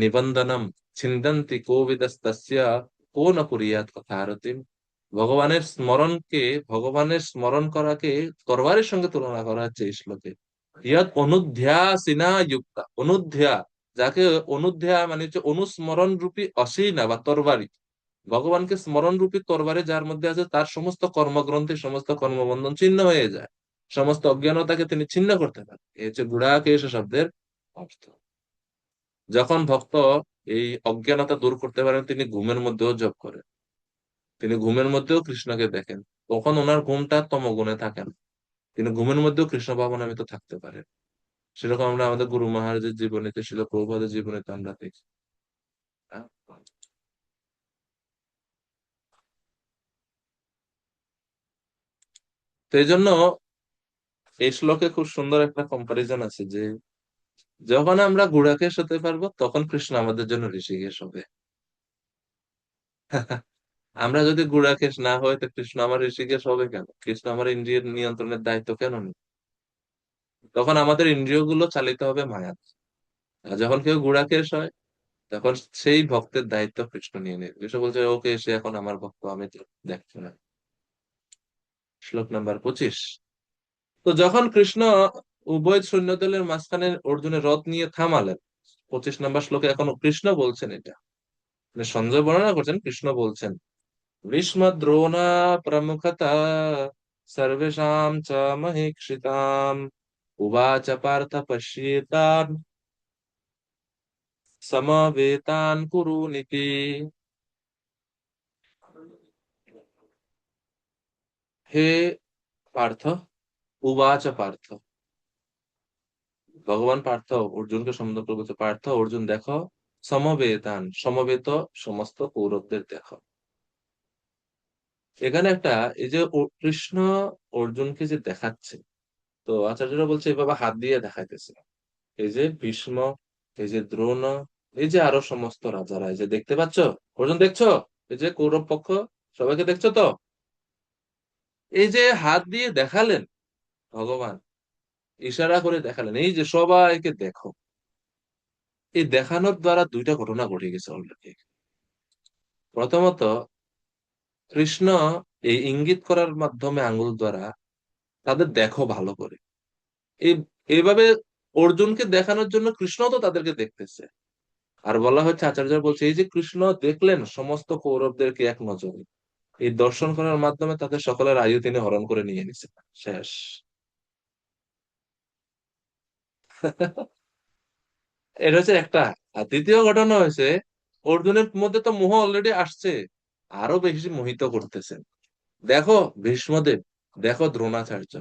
[SPEAKER 1] নিবন্ধনম ছিন্দন্তি কোবিদস্তস্য কোন কুরিয়াত কথা আরতিম, ভগবানের স্মরণকে, ভগবানের স্মরণ করাকে তরবারির সঙ্গে তুলনা করা হচ্ছে এই শ্লোকে। ইয়াত অনুধ্যা সিনা যুক্তা, অনুধ্যা, যাকে অনুধ্যা মানে হচ্ছে অনুস্মরণ রূপী অসিনা বা তরবারি, ভগবানকে স্মরণ রূপী তরবারি যার মধ্যে আছে, তার সমস্ত কর্মগ্রন্থি, সমস্ত কর্মবন্ধন ছিন্ন হয়ে যায়, সমস্ত অজ্ঞানতাকে তিনি ছিন্ন করতে পারেন। এই হচ্ছে গুড়াকেশ শব্দের অর্থ। যখন ভক্ত এই অজ্ঞানতা দূর করতে পারেন, তিনি ঘুমের মধ্যেও জপ করেন, তিনি ঘুমের মধ্যেও কৃষ্ণকে দেখেন, তখন ওনার ঘুমটা তমগুণে থাকেন, তিনি ঘুমের মধ্যেও কৃষ্ণ ভাবনামিত থাকতে পারেন। সেরকম আমরা আমাদের গুরু মহারাজের জীবনীতে, শিল প্রভুপাদের জীবনীতে আমরা দেখি। হ্যাঁ? তো এই জন্য এই শ্লোকে খুব সুন্দর একটা কম্পারিজন আছে যে যখন আমরা গুড়াকেশ হতে পারবো, তখন কৃষ্ণ আমাদের জন্য ঋষিকেশ হবে। আমরা যদি গুড়াকেশ না হয়, তো কৃষ্ণ আমার ঋষিকেশ হবে কেন? কৃষ্ণ আমার ইন্দ্রিয়ের নিয়ন্ত্রণের দায়িত্ব কেন নেই? তখন আমাদের ইন্দ্রিয় গুলো চালিত হবে মায়া। আর যখন কেউ গুড়াকেশ হয়, তখন সেই ভক্তের দায়িত্ব কৃষ্ণ নিয়ে নেবে। কৃষ্ণ বলছে, ওকে, সে এখন আমার ভক্ত, আমি তো দেখছি না। শ্লোক নাম্বার 25। তো যখন কৃষ্ণ উভয় সৈন্যদলের মাঝখানে অর্জুনের রথ নিয়ে থামালেন, 25 নম্বর শ্লোকে এখন কৃষ্ণ বলছেন এটা, মানে সঞ্জয় বর্ণনা করছেন, কৃষ্ণ বলছেন, ভীষ্ম দ্রোণা প্রমুখতা সর্বেষাং চ মহীক্ষিতাম উবাচ পার্থ পশ্যেতান সমবেতান কুরুনিতি। হে পার্থ, উবাচ পার্থ, ভগবান পার্থ অর্জুনকে সম্বোধন করে বলছে, পার্থ, অর্জুন দেখো, সমবেতান, সমবেত সমস্ত কৌরবদের দেখো। এখানে একটা, এই যে কৃষ্ণ অর্জুনকে যে দেখাচ্ছে, তো আচার্যরা বলছে এভাবে হাত দিয়ে দেখাইতেছে। এই যে ভীষ্ম, এই যে দ্রোণ, এই যে আরো সমস্ত রাজারা, এই যে দেখতে পাচ্ছ, অর্জুন দেখছো, এই যে কৌরব পক্ষ, সবাইকে দেখছো তো, এই যে হাত দিয়ে দেখালেন ভগবান, ইশারা করে দেখালেন, এই যে সবাইকে দেখো। এই দেখানোর দ্বারা দুইটা ঘটনা ঘটে গেছে অলরেডি। প্রথমত, কৃষ্ণ এই ইঙ্গিত করার মাধ্যমে আঙ্গুল দ্বারা তাদের দেখো ভালো করে, এই এইভাবে অর্জুনকে দেখানোর জন্য কৃষ্ণ তো তাদেরকে দেখতেছে। আর বলা হচ্ছে, আচার্য বলছে, এই যে কৃষ্ণ দেখলেন সমস্ত কৌরবদেরকে এক নজরে, এই দর্শন করার মাধ্যমে তাদের সকলের আয়ু তিনি হরণ করে নিয়ে নিছেন। শেষ। এটা হচ্ছে একটা। আর দ্বিতীয় ঘটনা হয়েছে, অর্জুনের মধ্যে তো মোহ অলরেডি আসছে, আরো বেশি মোহিত করতেছেন। দেখো ভীষ্মদেব, দেখো দ্রোণাচার্য,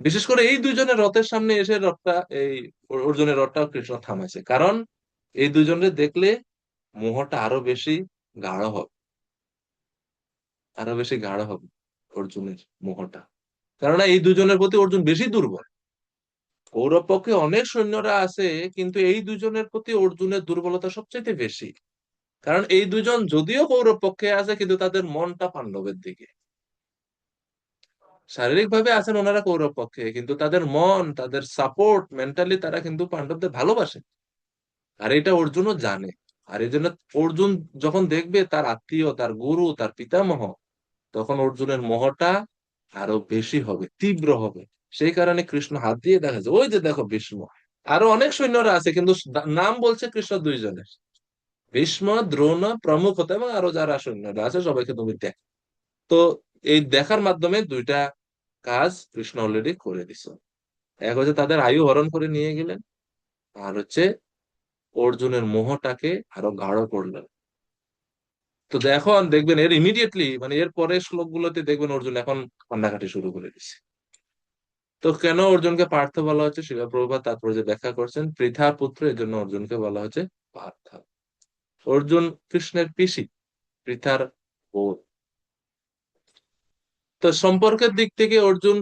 [SPEAKER 1] বিশেষ করে এই দুইজনের রথের সামনে এসে রথটা, এই অর্জুনের রথটা কৃষ্ণ থামাইছে, কারণ এই দুজনের দেখলে মোহটা আরো বেশি গাঢ় হবে, আরো বেশি গাঢ় হবে অর্জুনের মোহটা। কেননা এই দুজনের প্রতি অর্জুন বেশি দুর্বল। কৌরব পক্ষে অনেক সৈন্যরা আছে, কিন্তু এই দুজনের প্রতি অর্জুনের দুর্বলতা সবচেয়ে বেশি। কারণ এই দুজন যদিও কৌরব পক্ষে আছে, কিন্তু তাদের মনটা পাণ্ডবের দিকে। শারীরিক ভাবে আছেন ওনারা কৌরব পক্ষে, কিন্তু তাদের মন, তাদের সাপোর্ট, মেন্টালি তারা কিন্তু পাণ্ডবদের ভালোবাসে। আর এটা অর্জুনও জানে। আর এই জন্য অর্জুন যখন দেখবে তার আত্মীয়, তার গুরু, তার পিতামহ, তখন অর্জুনের মোহটা আরো বেশি হবে, তীব্র হবে। সেই কারণে কৃষ্ণ হাত দিয়ে দেখা যায়, ওই যে দেখো ভীষ্ম, আরো অনেক সৈন্যরা আছে, কিন্তু নাম বলছে কৃষ্ণ দুইজনের, ভীষ্ম, দ্রোণ প্রমুখ হতে, এবং আরো যারা সৈন্যরা আছে সবাইকে তুমি দেখ। তো এই দেখার মাধ্যমে দুইটা কাজ কৃষ্ণ অলরেডি করে দিছে। এক হচ্ছে তাদের আয়ু হরণ করে নিয়ে গেলেন, আর হচ্ছে অর্জুনের মোহটাকে আরো গাঢ় করলেন। তো এখন দেখবেন এর ইমিডিয়েটলি, মানে এর পরের শ্লোকগুলোতে দেখবেন অর্জুন এখন কান্নাকাটি শুরু করে দিচ্ছে। তো কেন অর্জুনকে পার্থ বলা হচ্ছে, শিল প্রভুপাদ তাৎপর্য ব্যাখ্যা করছেন, পৃথার পুত্র, এই জন্য অর্জুনকে বলা হচ্ছে পার্থ। অর্জুন কৃষ্ণের পিসি, পৃথার বোন। তো সম্পর্কের দিক থেকে অর্জুন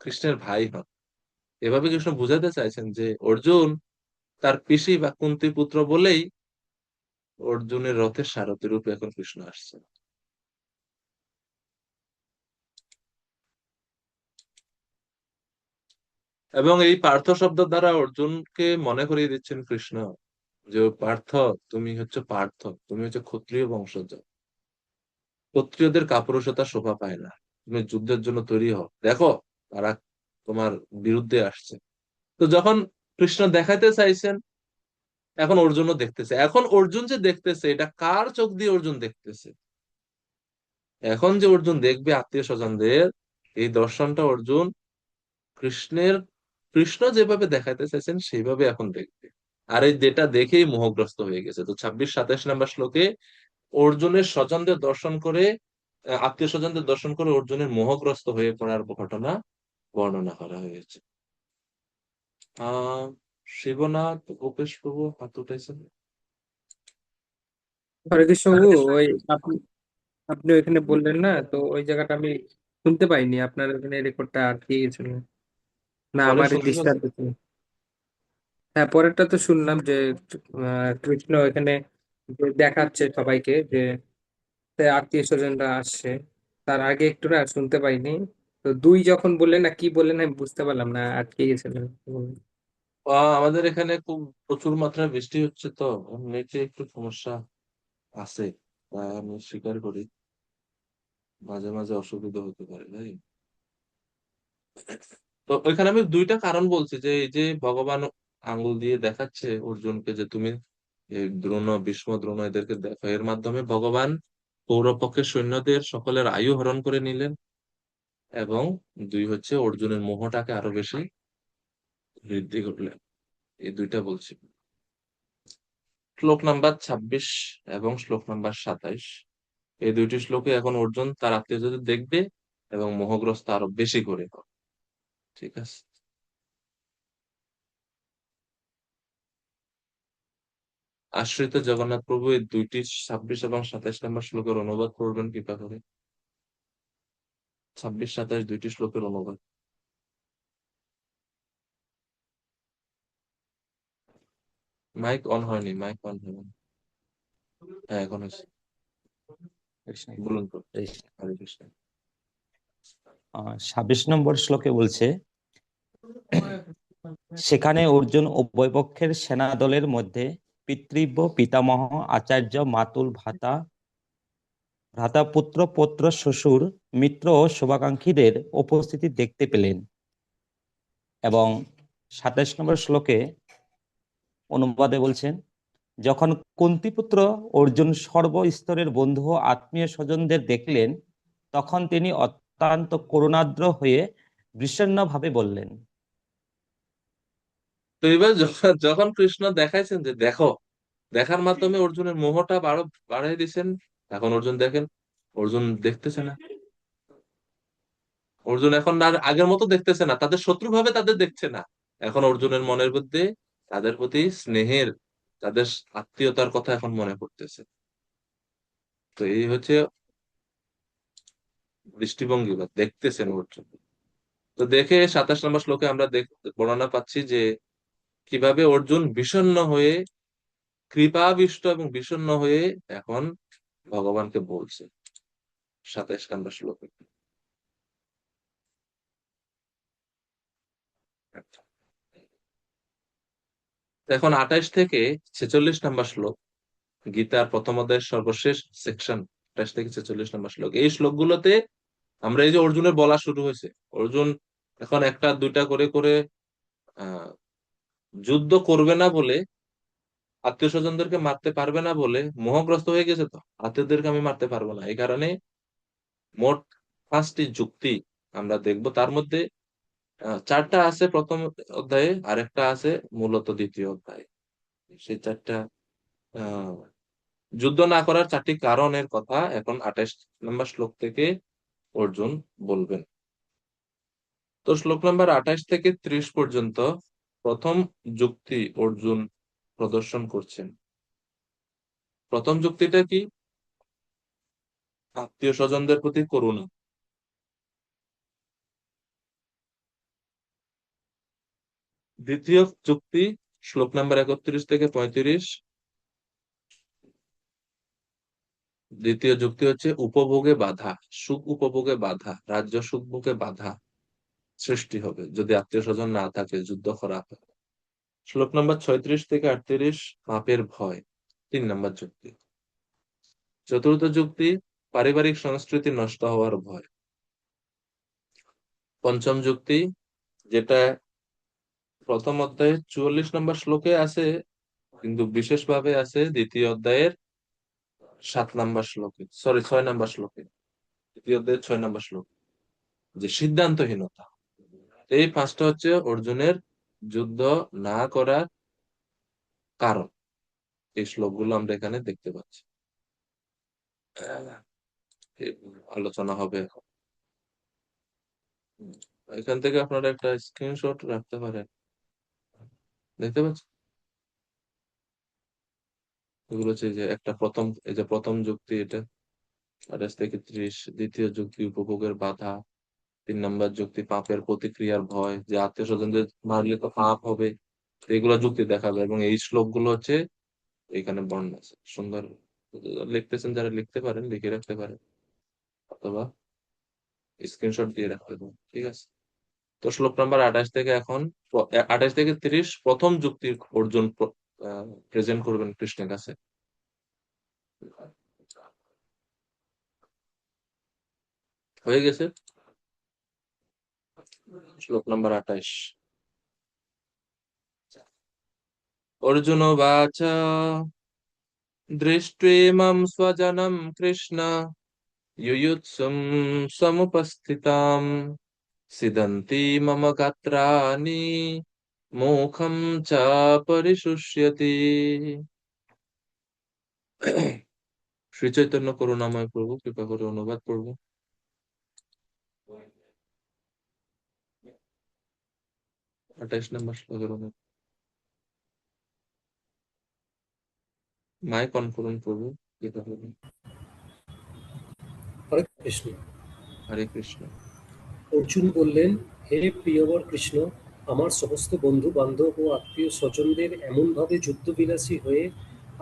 [SPEAKER 1] কৃষ্ণের ভাই হন। এভাবে কৃষ্ণ বুঝাতে চাইছেন যে অর্জুন তার পিসি বা কুন্তি পুত্র বলেই অর্জুনের রথের সারথি রূপে এখন কৃষ্ণ আসছে। এবং এই পার্থ শব্দ দ্বারা অর্জুনকে মনে করিয়ে দিচ্ছেন কৃষ্ণ যে পার্থ, তুমি হচ্ছে পার্থ, তুমি হচ্ছে ক্ষত্রিয় বংশজ, ক্ষত্রিয়দের কাপুরুষতা শোভা পায় না, তুমি যুদ্ধের জন্য তৈরি হও, দেখো তারা তোমার বিরুদ্ধে আসছে। তো যখন কৃষ্ণ দেখাতে চাইছেন, এখন অর্জুনও দেখতেছে। এখন অর্জুন যে দেখতেছে, এটা কার চোখ দিয়ে অর্জুন দেখতেছে? এখন যে অর্জুন দেখবে আত্মীয় স্বজনদের, এই দর্শনটা অর্জুন কৃষ্ণের, কৃষ্ণ যেভাবে দেখাতে চাইছেন সেইভাবে এখন দেখবে। আর এই যেটা দেখেই মোহগ্রস্ত হয়ে গেছে। তো 26-27 নম্বর শ্লোকে অর্জুনের স্বজনদের দর্শন করে, আত্মীয় স্বজনদের দর্শন করে অর্জুনের মোহগ্রস্ত হয়ে পড়ার ঘটনা বর্ণনা করা হয়েছে। আহ শিবনাথ, গোপেশ প্রভু হাত উঠাইছেন।
[SPEAKER 3] হরে কৃষ্ণ বাবু, ওই আপনি আপনি ওইখানে বললেন না, তো ওই জায়গাটা আমি শুনতে পাইনি, আপনার ওখানে রেকর্ডটা আটকে গেছিল না
[SPEAKER 1] পরে
[SPEAKER 3] আমারই
[SPEAKER 1] শুনতে
[SPEAKER 3] ডিস্টার্ব
[SPEAKER 1] পাচ্ছেন?
[SPEAKER 3] হচ্ছে? হ্যাঁ, পরেরটা তো শুনলাম যে কৃষ্ণ এখানে যে দেখাচ্ছে সবাইকে যে আত্মীয় স্বজনরা আসছে, তার আগে একটু না শুনতে পাইনি। তো দুই যখন বললেন না, কি বললেন আমি বুঝতে পারলাম না, আটকে গেছিল।
[SPEAKER 1] আমাদের এখানে খুব প্রচুর মাত্রায় বৃষ্টি হচ্ছে, তো নেটে একটু সমস্যা আছে, তাই আমি স্বীকার করি মাঝে মাঝে অসুবিধা হতে পারে, তাই। তো ওইখানে আমি দুইটা কারণ বলছি, যে এই যে ভগবান আঙ্গুল দিয়ে দেখাচ্ছে অর্জুনকে যে তুমি এই দ্রোণ, ভীষ্ম, দ্রোণ এদেরকে দেখো, এর মাধ্যমে ভগবান কৌরবপক্ষের সৈন্যদের সকলের আয়ু হরণ করে নিলেন। এবং দুই হচ্ছে অর্জুনের মোহটাকে আরো বেশি বৃদ্ধি করলেন। এই দুইটা বলছি। শ্লোক নাম্বার 26 এবং শ্লোক নাম্বার 27, এই দুইটি শ্লোকে এখন অর্জুন তার আত্মীয়দের দেখবে এবং মোহগ্রস্ত আরো বেশি করে হবে। ঠিক আছে। আশ্রিত জগন্নাথ প্রভু এই দুইটি 26 এবং 27 নম্বর শ্লোকের অনুবাদ করবেন কৃপা করে। 26-27 দুইটি শ্লোকের অনুবাদ। মাইক অন হয়নি, মাইক অন হয়নি। হ্যাঁ, এখন হয়েছে।
[SPEAKER 10] কৃষ্ণ
[SPEAKER 1] বলুন তো।
[SPEAKER 10] কৃষ্ণ।
[SPEAKER 1] হরে কৃষ্ণ।
[SPEAKER 10] 26 নম্বর শ্লোকে বলছে, সেখানে অর্জুন উভয় পক্ষের সেনাদলের মধ্যে পিতৃব্য, পিতামহ, আচার্য, মাতুল, ভ্রাতাপুত্র, পৌত্র, শ্বশুর, মিত্র ও শুভাকাঙ্ক্ষীদের উপস্থিতি দেখতে পেলেন। এবং 27 নম্বর শ্লোকে অনুবাদে বলছেন, যখন কুন্তিপুত্র অর্জুন সর্বস্তরের বন্ধু ও আত্মীয় স্বজনদের দেখলেন, তখন তিনি অত্যন্ত করুণার্দ্র হয়ে বিষণ্ণ ভাবে বললেন।
[SPEAKER 1] তো এবার যখন যখন কৃষ্ণ দেখাইছেন যে দেখো, দেখার মাধ্যমে অর্জুনের মোহটা আরো বাড়াই দিয়েছেন, এখন অর্জুন দেখেন, অর্জুন দেখতেছে না। অর্জুন এখন আর আগের মতো দেখতেছে না, তাদের শত্রু ভাবে তাদের দেখছে না। এখন অর্জুনের মনের মধ্যে তাদের প্রতি স্নেহের, তাদের আত্মীয়তার কথা এখন মনে পড়তেছে। তো এই হচ্ছে দৃষ্টিভঙ্গি বা দেখতেছেন অর্জুন। তো দেখে 27 নম্বর শ্লোকে আমরা বর্ণনা পাচ্ছি যে কিভাবে অর্জুন বিষণ্ণ হয়ে, কৃপাবিষ্ট এবং বিষণ্ণ হয়ে এখন ভগবানকে বলছে 27 নম্বর শ্লোকে। এখন 28 থেকে 46 নম্বর শ্লোক, গীতার প্রথম অধ্যায়ের সর্বশেষ সেকশন, 28 থেকে 46 নম্বর শ্লোক। এই শ্লোকগুলোতে আমরা এই যে অর্জুনের বলা শুরু হয়েছে, অর্জুন এখন একটা দুইটা করে করে আহ যুদ্ধ করবে না বলে, আত্মীয় স্বজনদেরকে মারতে পারবে না বলে মোহগ্রস্ত হয়ে গেছে। তো আত্মীয়দেরকে আমি মারতে পারবো না, এই কারণে মোট 5টি যুক্তি আমরা দেখবো। তার মধ্যে 4টা আছে প্রথম অধ্যায়ে, আর একটা আছে মূলত দ্বিতীয় অধ্যায়ে। সেই 4টা আহ যুদ্ধ না করার 4টি কারণের কথা এখন 28 নম্বর শ্লোক থেকে অর্জুন বলবেন। তো শ্লোক নাম্বার 28 থেকে 30 পর্যন্ত প্রথম যুক্তি অর্জুন প্রদর্শন করছেন। প্রথম যুক্তিটা কি? আত্মীয় স্বজনদের প্রতি করুণা। দ্বিতীয় যুক্তি শ্লোক নাম্বার 31 থেকে 35। দ্বিতীয় যুক্তি হচ্ছে উপভোগে বাধা, সুখ উপভোগে বাধা, রাজ্য সুখ ভোগে বাধা সৃষ্টি হবে যদি আত্মীয় স্বজন না থাকে, যুদ্ধ করা হয়। শ্লোক নাম্বার 36 থেকে 38, পাপের ভয়, 3 নম্বর যুক্তি। চতুর্থ যুক্তি, পারিবারিক সংস্কৃতি নষ্ট হওয়ার ভয়। পঞ্চম যুক্তি, যেটা প্রথম অধ্যায়ের 44 নম্বর শ্লোকে আছে, কিন্তু বিশেষভাবে আছে দ্বিতীয় অধ্যায়ের 7 নম্বর শ্লোকে, সরি 6 নম্বর শ্লোকে, দ্বিতীয় অধ্যায়ের 6 নম্বর শ্লোক, যে সিদ্ধান্তহীনতা। এই 5টা হচ্ছে অর্জুনের যুদ্ধ না করার কারণ। এই শ্লোকগুলো আমরা এখানে দেখতে পাচ্ছি, এই আলোচনা হবে এখন। এখান থেকে আপনারা একটা স্ক্রিনশট রাখতে পারেন, দেখতে পাচ্ছেন এগুলো হচ্ছে যে একটা প্রথম, এই যে প্রথম যুক্তি এটা 28 থেকে 30, দ্বিতীয় যুক্তি উপভোগের বাধা, 3 নম্বর যুক্তি পাপের প্রতিক্রিয়ার ভয়, যে আত্মীয় স্বজনদের মারলে তো পাপ হবে, তো এগুলো যুক্তি দেখাবে। এবং এই শ্লোকগুলো হচ্ছে এখানে বর্ণনা আছে সুন্দর। লিখতেছেন যারা লিখতে পারেন লিখে রাখতে পারেন, অথবা স্ক্রিনশট দিয়ে রাখতে পারেন, ঠিক আছে। তো শ্লোক নাম্বার 28 থেকে এখন 28 থেকে 30 প্রথম যুক্তি অর্জুন প্রেজেন্ট করবেন কৃষ্ণের কাছে। হয়ে গেছে শ্লোক নাম্বার 28। অর্জুন বাচ, দৃष्ट्वेमं स्वजनं কৃষ্ণ युयुत्सुं समुपस्थितां, সিদন্তি মম গাত্রাণি মুখম চ পরিশুষ্যতি। শ্রী চৈতন্য করুণাময় প্রভু কৃপা করে অনুবাদ করবো। 28 নম্বর শ্লোকের অনুবাদ। মাইক অন করুন প্রভু, কৃপা করুন।
[SPEAKER 11] হরে কৃষ্ণ।
[SPEAKER 1] হরে কৃষ্ণ।
[SPEAKER 11] অর্জুন বললেন, হে প্রিয়বর কৃষ্ণ, আমার সমস্ত বন্ধু বান্ধব ও আত্মীয় স্বজনদের এমনভাবে যুদ্ধবিলাসী হয়ে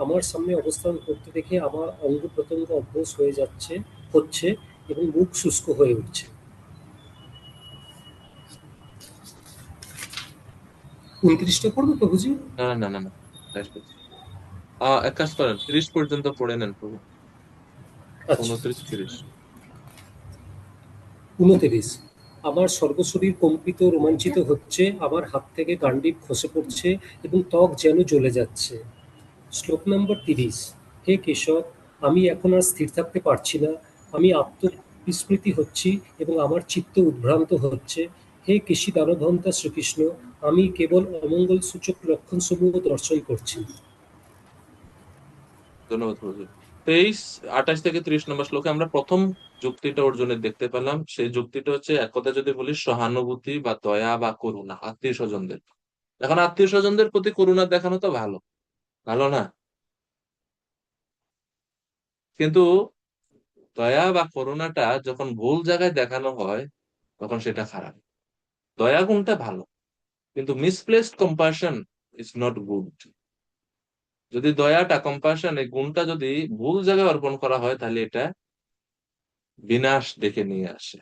[SPEAKER 11] আমার সামনে অবস্থান করতে দেখে আমার অঙ্গ প্রত্যঙ্গ অভ্যস হচ্ছে এবং মুখ শুষ্ক হয়ে উঠছে। 29টা পড়বো প্রভুজি?
[SPEAKER 1] না না না না, এক কাজ করেন 30 পর্যন্ত পড়ে নেন প্রভু।
[SPEAKER 11] আচ্ছা।
[SPEAKER 1] 29, 30।
[SPEAKER 11] 29, আমার সর্বশরীর কম্পিত রোমাঞ্চিত হচ্ছে, আমার হাত থেকে গান্ডীব খসে পড়ছে এবং ত্বক যেন জ্বলে যাচ্ছে। শ্লোক নম্বর 30, হে কেশব, আমি এখন আর স্থির থাকতে পারছি না, আমি আত্মবিস্মৃতি হচ্ছি এবং আমার চিত্ত উদ্ভ্রান্ত হচ্ছে। হে কেশী দানবহন্তা শ্রীকৃষ্ণ, আমি কেবল অমঙ্গল সূচক লক্ষণ সমূহ দর্শন করছি।
[SPEAKER 1] ধন্যবাদ প্রভু। 23, 28 থেকে 30 নম্বর শ্লোকে আমরা প্রথম যুক্তিটা অর্জুনের দেখতে পেলাম। সেই যুক্তিটা হচ্ছে এক কথা যদি বলি সহানুভূতি বা দয়া বা করুণা আত্মীয় স্বজনদের। এখন আত্মীয় স্বজনদের প্রতি করুণা দেখানো তো ভালো, ভালো না? কিন্তু দয়া বা করুণাটা যখন ভুল জায়গায় দেখানো হয় তখন সেটা খারাপ। দয়া গুণটা ভালো, কিন্তু মিসপ্লেসড কম্পাশন ইজ নট গুড। যদি দয়াটা, কম্পাশন, এই গুণটা যদি ভুল জায়গায় অর্পণ করা হয় তাহলে এটা বিনাশ ডেকে নিয়ে আসে।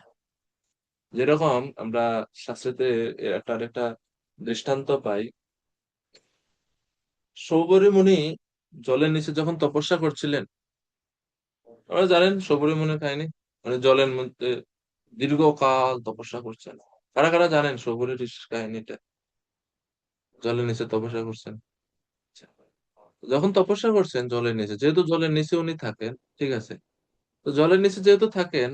[SPEAKER 1] যেরকম আমরা শাস্ত্রেতে একটা দৃষ্টান্ত পাই। সৌবরী মুনি জলের নিচে যখন তপস্যা করছিলেন, আপনারা জানেন সৌবরী মুনির কাহিনী, মানে জলের মধ্যে দীর্ঘকাল তপস্যা করছেন। কারা কারা জানেন সৌবরী ঋষির কাহিনীটা? জলের নিচে তপস্যা করছেন। যখন তপস্যা করছেন জলের নিচে, যেহেতু জলের নিচে উনি থাকেন, ঠিক আছে, তো জলের নিচে যেহেতু থাকেন,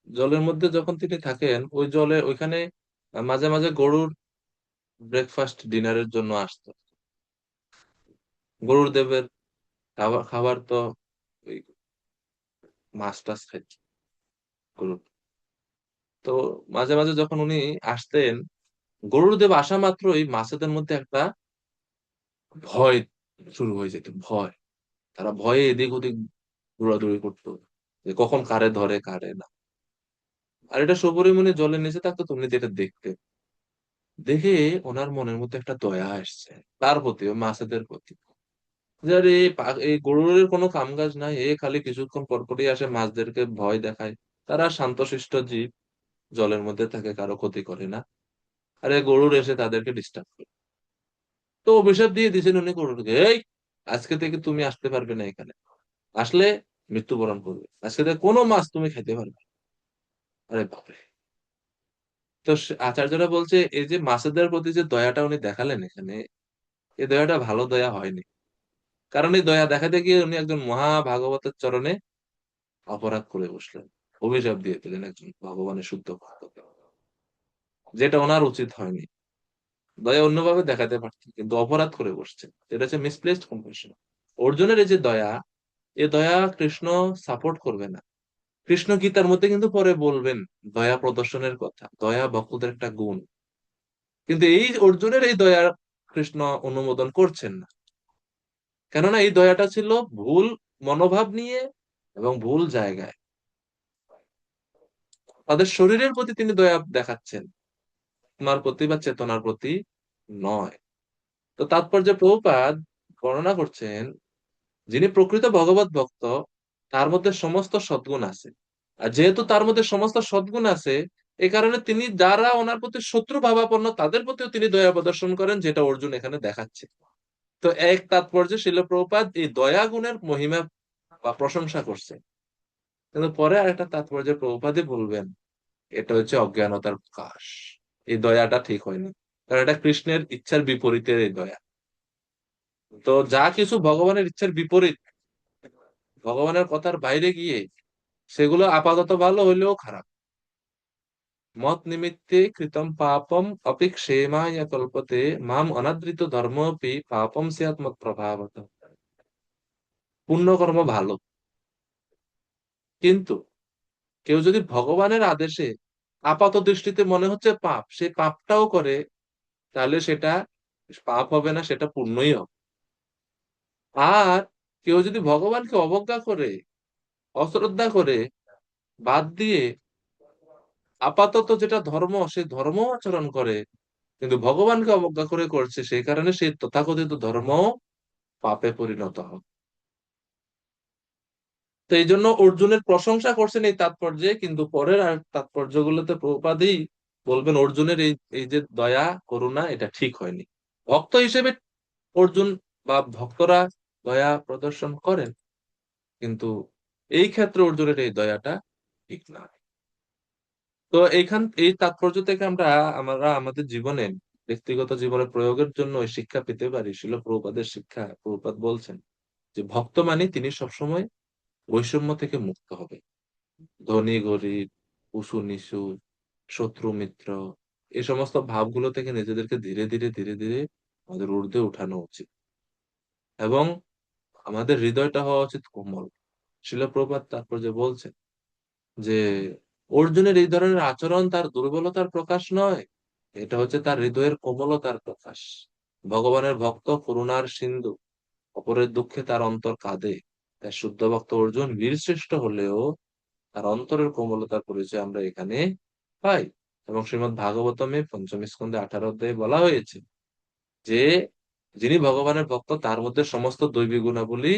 [SPEAKER 1] জলের মধ্যে যখন তিনি থাকেন, ওই জলে ওইখানে মাঝে মাঝে গরুর ব্রেকফাস্ট ডিনারের জন্য আসতো। গরুর দেবের খাবার খাবার তো ওই মাছ টাছ খাইত গরুর। তো মাঝে মাঝে যখন উনি আসতেন, গরুর দেব আসা মাত্রই মাছেদের মধ্যে একটা ভয় শুরু হয়ে যেত, ভয়। তারা ভয়ে এদিক ওদিক দৌড়াদৌড়ি করতো, যে কখন কারে ধরে কারে না। আর এটা সবরই মনে জলের নিচে থাকতো, তুমি যেটা দেখতে দেখে ওনার মনের মধ্যে একটা দয়া আসছে তার প্রতি, ওই মাছেদের প্রতি, যে আরে এই গরুরের কোনো কাম কাজ নাই, এ খালি কিছুক্ষণ পরপরই আসে মাছদেরকে ভয় দেখায়। তারা শান্তশিষ্ট জীব, জলের মধ্যে থাকে, কারো ক্ষতি করে না, আরে গরুর এসে তাদেরকে ডিস্টার্ব করে। তো তো অভিশাপ দিয়ে দিয়েছেন উনি করুণকে, এই আজকে থেকে তুমি আসতে পারবে না এখানে, আসলে মৃত্যুবরণ করবে, আজকে থেকে কোনো মাছ তুমি খেতে পারবে না। আরে বাপরে! তো আচার্যরা বলছে এই যে মাছেদের প্রতি যে দয়াটা উনি দেখালেন এখানে, এই দয়াটা ভালো দয়া হয়নি। কারণ এই দয়া দেখাতে গিয়ে উনি একজন মহা ভাগবতের চরণে অপরাধ করে বসলেন, অভিশাপ দিয়ে দিলেন একজন ভগবানের শুদ্ধ ভক্তকে, যেটা ওনার উচিত হয়নি। দয়া অন্যভাবে দেখাতে পারতেন, কিন্তু অপরাধ করে বসছেন, এটা হচ্ছে মিসপ্লেসড কম্প্যাশন। অর্জুনের এই যে দয়া, এ দয়া কৃষ্ণ সাপোর্ট করবে না। কৃষ্ণ গীতার মধ্যে কিন্তু পরে বলবেন দয়া প্রদর্শনের কথা, দয়া ভক্তদের একটা গুণ। কিন্তু এই অর্জুনের এই দয়া কৃষ্ণ অনুমোদন করছেন না, কেননা এই দয়াটা ছিল ভুল মনোভাব নিয়ে এবং ভুল জায়গায়। তাদের শরীরের প্রতি তিনি দয়া দেখাচ্ছেন, তোমার প্রতি বা চেতনার প্রতি নয়। তো তাৎপর্য প্রভুপাদ বর্ণনা করছেন, যিনি প্রকৃত ভগবত ভক্ত তার মধ্যে সমস্ত সদ্গুণ আছে। আর যেহেতু তার মধ্যে সমস্ত সদ্গুণ আছে, এই কারণে তিনি যারা ওনার প্রতি শত্রু ভাবাপন্ন তাদের প্রতিও তিনি দয়া প্রদর্শন করেন, যেটা অর্জুন এখানে দেখাচ্ছে। তো এক তাৎপর্য শিল প্রভুপাদ এই দয়া গুণের মহিমা বা প্রশংসা করছে। কিন্তু পরে আরেকটা তাৎপর্য প্রভুপাদই বলবেন, এটা হচ্ছে অজ্ঞানতার প্রকাশ। এই দয়াটা ঠিক হয়নি, কারণ এটা কৃষ্ণের ইচ্ছার বিপরীতের এই দয়া। তো যা কিছু ভগবানের ইচ্ছার বিপরীত, ভগবানের কথার বাইরে গিয়ে, সেগুলো আপাতত ভালো হইলেও খারাপ। মত নিমিত্তে কৃতম পাপম অপি ক্ষেমায় কল্পতে মাম অনাদৃত ধর্মপি পাপম স্যাৎ মৎ প্রভাবত। পুণ্যকর্ম ভালো, কিন্তু কেউ যদি ভগবানের আদেশে আপাত দৃষ্টিতে মনে হচ্ছে পাপ, সে পাপটাও করে, তাহলে সেটা পাপ হবে না, সেটা পুণ্যই হবে। আর কেউ যদি ভগবানকে অবজ্ঞা করে, অশ্রদ্ধা করে, বাদ দিয়ে আপাতত যেটা ধর্ম সেই ধর্ম আচরণ করে, কিন্তু ভগবানকে অবজ্ঞা করে করছে, সেই কারণে সেই তথাকথিত ধর্ম পাপে পরিণত হয়। তো এই জন্য অর্জুনের প্রশংসা করছেন এই তাৎপর্যে, কিন্তু পরের আর তাৎপর্যগুলোতে প্রভুপাদই বলবেন অর্জুনের এই এই যে দয়া করুণা, এটা ঠিক হয়নি। ভক্ত হিসেবে অর্জুন বা ভক্তরা দয়া প্রদর্শন করেন, কিন্তু এই ক্ষেত্রে অর্জুনের এই দয়াটা ঠিক না। তো এই তাৎপর্য থেকে আমরা আমরা আমাদের জীবনে, ব্যক্তিগত জীবনে প্রয়োগের জন্য ওই শিক্ষা পেতে পারি। শিল প্রভুপাদের শিক্ষা, প্রভুপাদ বলছেন যে ভক্ত মানে তিনি সবসময় বৈষম্য থেকে মুক্ত হবে। ধনী গরিব, উঁচু নিচু, শত্রু মিত্র, এই সমস্ত ভাবগুলো থেকে নিজেদেরকে ধীরে ধীরে ধীরে ধীরে আমাদের ঊর্ধ্বে উঠানো উচিত, এবং আমাদের হৃদয়টা হওয়া উচিত কোমল। শিল প্রভুপাদ তাৎপর্য বলছেন যে অর্জুনের এই ধরনের আচরণ তার দুর্বলতার প্রকাশ নয়, এটা হচ্ছে তার হৃদয়ের কোমলতার প্রকাশ। ভগবানের ভক্ত করুণার সিন্ধু, অপরের দুঃখে তার অন্তর কাঁদে। তাই শুদ্ধ ভক্ত অর্জুন বীরশ্রেষ্ঠ হলেও তার অন্তরের কোমলতার পরিচয় আমরা এখানে পাই। এবং শ্রীমদ্ ভাগবতমে পঞ্চম স্কন্ধে 18 অধ্যায়ে বলা হয়েছে যে যিনি ভগবানের ভক্ত তার মধ্যে সমস্ত দৈবিক গুণাবলী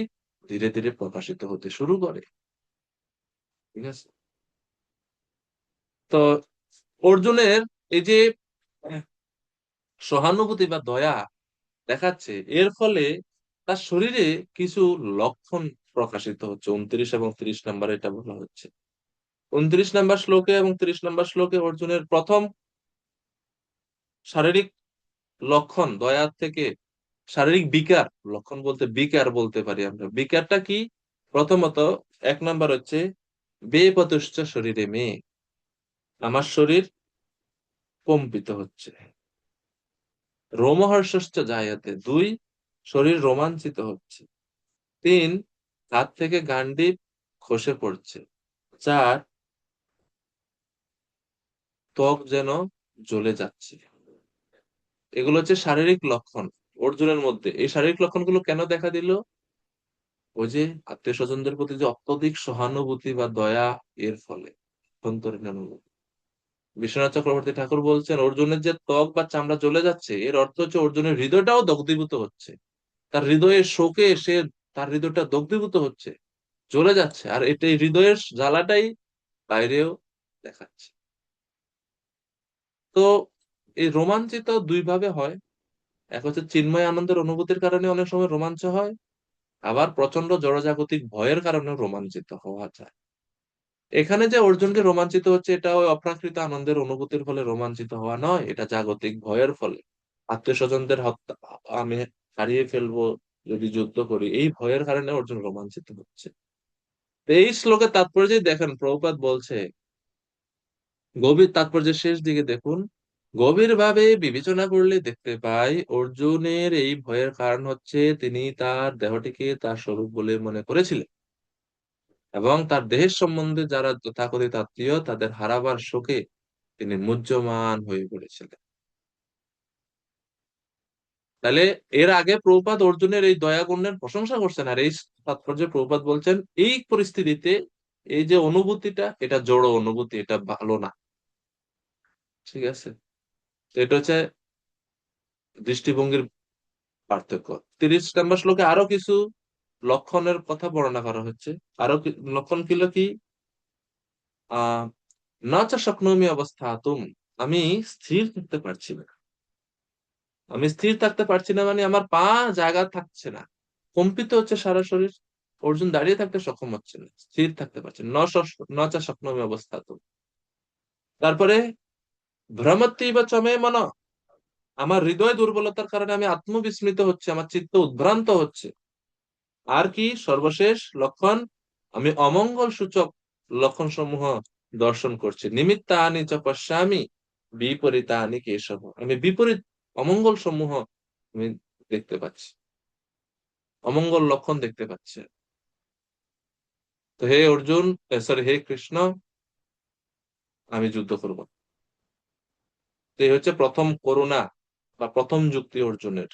[SPEAKER 1] ধীরে ধীরে প্রকাশিত হতে শুরু করে। ঠিক আছে? তো অর্জুনের এই যে সহানুভূতি বা দয়া দেখাচ্ছে, এর ফলে তার শরীরে কিছু লক্ষণ প্রকাশিত হচ্ছে। 29 এবং 30 নম্বরে এটা বলা হচ্ছে। 29 নম্বর শ্লোকে এবং 30 নম্বর শ্লোকে অর্জুনের প্রথম শারীরিক লক্ষণ, দয়া থেকে শারীরিক বিকার, লক্ষণ বলতে বিকার বলতে পারি আমরা। বিকারটা কি? প্রথমত 1 নম্বর হচ্ছে বেপতুশ্চ শরীরে মেয়ে, আমার শরীর কম্পিত হচ্ছে। রোমহর্ষশ্চ জায়তে, 2 শরীর রোমাঞ্চিত হচ্ছে। 3 হাত থেকে গান্ডীব খসে পড়ছে। 4 ত্বক যেন জ্বলে যাচ্ছে। এগুলো হচ্ছে শারীরিক লক্ষণ অর্জুনের মধ্যে। এই শারীরিক লক্ষণগুলো কেন দেখা দিল? ওই যে আত্মীয় স্বজনদের প্রতি যে অত্যধিক সহানুভূতি বা দয়া, এর ফলে অভ্যন্তরীণ অনুভূতি। বিশ্বনাথ চক্রবর্তী ঠাকুর বলছেন অর্জুনের যে ত্বক বা চামড়া জ্বলে যাচ্ছে, এর অর্থ হচ্ছে অর্জুনের হৃদয়টাও দগ্ধীভূত হচ্ছে। তার হৃদয়ের শোকে সে, তার হৃদয়টা দগ্ধীভূত হচ্ছে, জ্বলে যাচ্ছে। আর এটা এই হৃদয়ের জ্বালাটাই বাইরেও দেখাচ্ছে। তো এই রোমাঞ্চিত 2 ভাবে হয়। এক হচ্ছে চিন্ময় আনন্দের অনুভূতির কারণে অনেক সময় রোমাঞ্চ হয়, আবার প্রচন্ড জড়জাগতিক ভয়ের কারণে রোমাঞ্চিত হওয়া যায়। এখানে যে অর্জুনকে রোমাঞ্চিত হচ্ছে, এটা ওই অপ্রাকৃত আনন্দের অনুভূতির ফলে রোমাঞ্চিত হওয়া নয়, এটা জাগতিক ভয়ের ফলে। আত্মীয় স্বজনদের হত্যা আমি হারিয়ে ফেলবো যদি যুদ্ধ করি, এই ভয়ের কারণে অর্জুন রোমাঞ্চিত হচ্ছে। তো এই শ্লোকের তাৎপর্য দেখেন, প্রভুপাদ বলছে, গভীর তাৎপর্যের শেষ দিকে দেখুন, গভীর ভাবে বিবেচনা করলে দেখতে পাই অর্জুনের এই ভয়ের কারণ হচ্ছে তিনি তার দেহটিকে তার স্বরূপ বলে মনে করেছিলেন, এবং তার দেহের সম্বন্ধে যারা তথাকথিত আত্মীয় তাদের হারাবার শোকে তিনি মুহ্যমান হয়ে পড়েছিলেন। তাহলে এর আগে প্রভুপাদ অর্জুনের এই দয়া গুণের প্রশংসা করছেন, আর এই তাৎপর্যে প্রভুপাদ বলছেন এই পরিস্থিতিতে এই যে অনুভূতিটা, এটা জড় অনুভূতি, এটা ভালো না। ঠিক আছে, তো এটা হচ্ছে দৃষ্টিভঙ্গির পার্থক্য। 30 নম্বর শ্লোকে আরো কিছু লক্ষণের কথা বর্ণনা করা হচ্ছে। লক্ষণ গুলো কি? আহ ন চ শক্নোমি অবস্থাতুম, আমি স্থির থাকতে পারছি না। আমি স্থির থাকতে পারছি না মানে আমার পা জায়গা থাকছে না, কম্পিত হচ্ছে সারা শরীর। অর্জুন দাঁড়িয়ে থাকতে সক্ষম হচ্ছে না, স্থির থাকতে পারছে না। ন চ শক্নোমি অবস্থাতুম। তারপরে ভ্রমত্যৈব চ মে মন, আমার হৃদয় দুর্বলতার কারণে আমি আত্মবিস্মৃত হচ্ছে, আমার চিত্ত উদ্ভ্রান্ত হচ্ছে। আর কি সর্বশেষ লক্ষণ? আমি অমঙ্গল সূচক লক্ষণ সমূহ দর্শন করছি। নিমিত্তানি চ পশ্যামি বিপরীতানি কেশব, আমি বিপরীত অমঙ্গল সমূহ আমি দেখতে পাচ্ছি, অমঙ্গল লক্ষণ দেখতে পাচ্ছি। তো হে অর্জুন, সরি হে কৃষ্ণ, আমি যুদ্ধ করব। তো এই হচ্ছে প্রথম করুণা বা প্রথম যুক্তি অর্জুনের।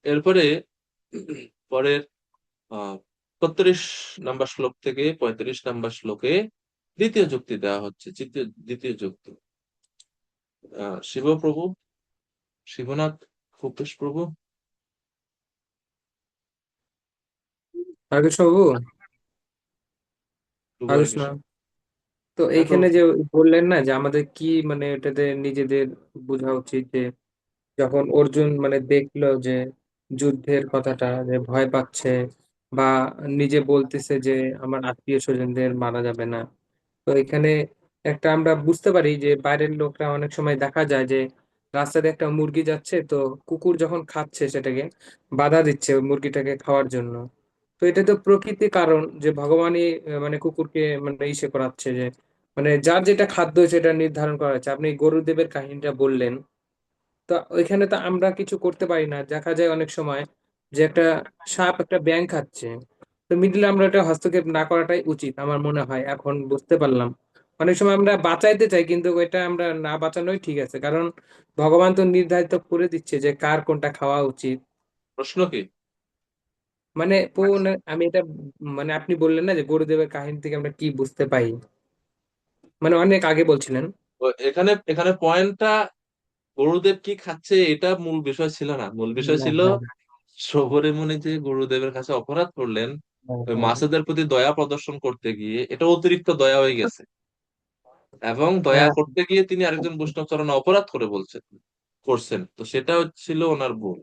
[SPEAKER 1] এরপরে পরের 36 নম্বর শ্লোক থেকে 35 নম্বর শ্লোকে দ্বিতীয় যুক্তি দেওয়া হচ্ছে। দ্বিতীয় যুক্তি, শিবপ্রভু, শিবনাথ, ভূপেশ প্রভু।
[SPEAKER 3] আগে বাবু,
[SPEAKER 1] একটু বলেন
[SPEAKER 3] আলোচনা।
[SPEAKER 1] কিছু।
[SPEAKER 3] তো
[SPEAKER 1] হ্যাঁ
[SPEAKER 3] এইখানে
[SPEAKER 1] প্রভু।
[SPEAKER 3] যে বললেন না যে আমাদের কি মানে এটাতে নিজেদের বোঝা উচিত, যে যখন অর্জুন মানে দেখলো যে যুদ্ধের কথাটা, যে ভয় পাচ্ছে বা নিজে বলতেছে যে আমার আত্মীয় স্বজনদের মারা যাবে না। তো এখানে একটা আমরা বুঝতে পারি যে বাইরের লোকরা অনেক সময় দেখা যায় যে রাস্তাতে একটা মুরগি যাচ্ছে, তো কুকুর যখন খাচ্ছে সেটাকে বাধা দিচ্ছে ওই মুরগিটাকে খাওয়ার জন্য। তো এটা তো প্রকৃতি কারণ যে ভগবানই মানে কুকুরকে মানে ইসে করাচ্ছে, যে মানে যার যেটা খাদ্য সেটা নির্ধারণ করা হচ্ছে। আপনি গরুদেবের কাহিনীটা বললেন, তো ওইখানে তো আমরা কিছু করতে পারি না। দেখা যায় অনেক সময় যে একটা সাপ একটা ব্যাঙ খাচ্ছে, তো মিডলে আমরা এটা হস্তক্ষেপ না করাটাই উচিত আমার মনে হয়, এখন বুঝতে পারলাম। অনেক সময় আমরা বাঁচাইতে চাই কিন্তু এটা আমরা না বাঁচানোই ঠিক আছে, কারণ ভগবান তো নির্ধারিত করে দিচ্ছে যে কার কোনটা খাওয়া উচিত।
[SPEAKER 1] প্রশ্ন কি?
[SPEAKER 3] মানে আমি এটা মানে আপনি বললেন না যে গুরুদেবের কাহিনী থেকে আমরা কি বুঝতে পাই, মানে অনেক আগে বলছিলেন।
[SPEAKER 1] এখানে এখানে পয়েন্টটা গুরুদেব কি খাচ্ছে এটা মূল বিষয় ছিল না। মূল বিষয়
[SPEAKER 3] হ্যাঁ,
[SPEAKER 1] ছিল
[SPEAKER 3] হ্যাঁ,
[SPEAKER 1] শহুরে মুনি যে গুরুদেবের কাছে অপরাধ করলেন,
[SPEAKER 3] হ্যাঁ,
[SPEAKER 1] ওই
[SPEAKER 3] হ্যাঁ,
[SPEAKER 1] মাছেদের প্রতি দয়া প্রদর্শন করতে গিয়ে এটা অতিরিক্ত দয়া হয়ে গেছে, এবং দয়া
[SPEAKER 3] হ্যাঁ।
[SPEAKER 1] করতে গিয়ে তিনি আরেকজন বৈষ্ণব চরণে অপরাধ করছেন। তো সেটা হচ্ছিল ওনার ভুল,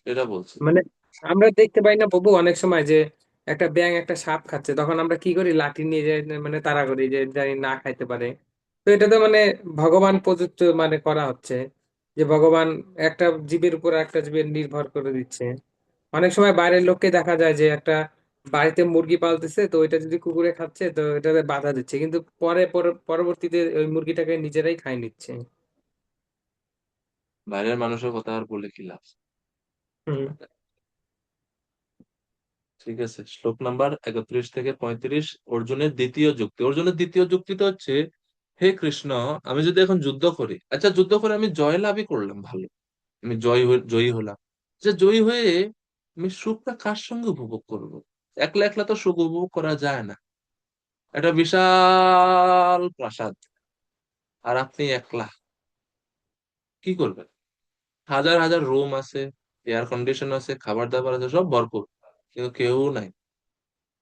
[SPEAKER 1] এটা বলছে।
[SPEAKER 3] মানে আমরা দেখতে পাই না প্রভু অনেক সময় যে একটা ব্যাঙ একটা সাপ খাচ্ছে, তখন আমরা কি করি, লাঠি নিয়ে যাই, মানে তাড়া করি যে জানি না খাইতে পারে। তো এটা তো মানে ভগবান প্রযুক্ত মানে করা হচ্ছে, যে ভগবান একটা জীবের উপর একটা জীবের নির্ভর করে দিচ্ছে। অনেক সময় বাইরের লোককে দেখা যায় যে একটা বাড়িতে মুরগি পালতেছে, তো ওইটা যদি কুকুরে খাচ্ছে তো এটাতে বাধা দিচ্ছে, কিন্তু পরবর্তীতে ওই মুরগিটাকে নিজেরাই খাই নিচ্ছে।
[SPEAKER 1] বাইরের মানুষের কথা আর বলে কি লাভ?
[SPEAKER 3] হুম।
[SPEAKER 1] ঠিক আছে, শ্লোক নাম্বার 31 থেকে 35, অর্জুনের দ্বিতীয় যুক্তি। অর্জুনের দ্বিতীয় যুক্তিটা হচ্ছে, হে কৃষ্ণ, আমি যদি এখন যুদ্ধ করি, আচ্ছা যুদ্ধ করে আমি জয় লাভই করলাম, ভালো, আমি জয়ী হলাম, যে জয়ী হয়ে আমি সুখটা কার সঙ্গে উপভোগ করব? একলা একলা তো সুখ উপভোগ করা যায় না। একটা বিশাল প্রাসাদ, আর আপনি একলা, কি করবেন? হাজার হাজার রুম আছে, এয়ার কন্ডিশন আছে, খাবার দাবার আছে, সব ভরপুর, কিন্তু কেউ নাই।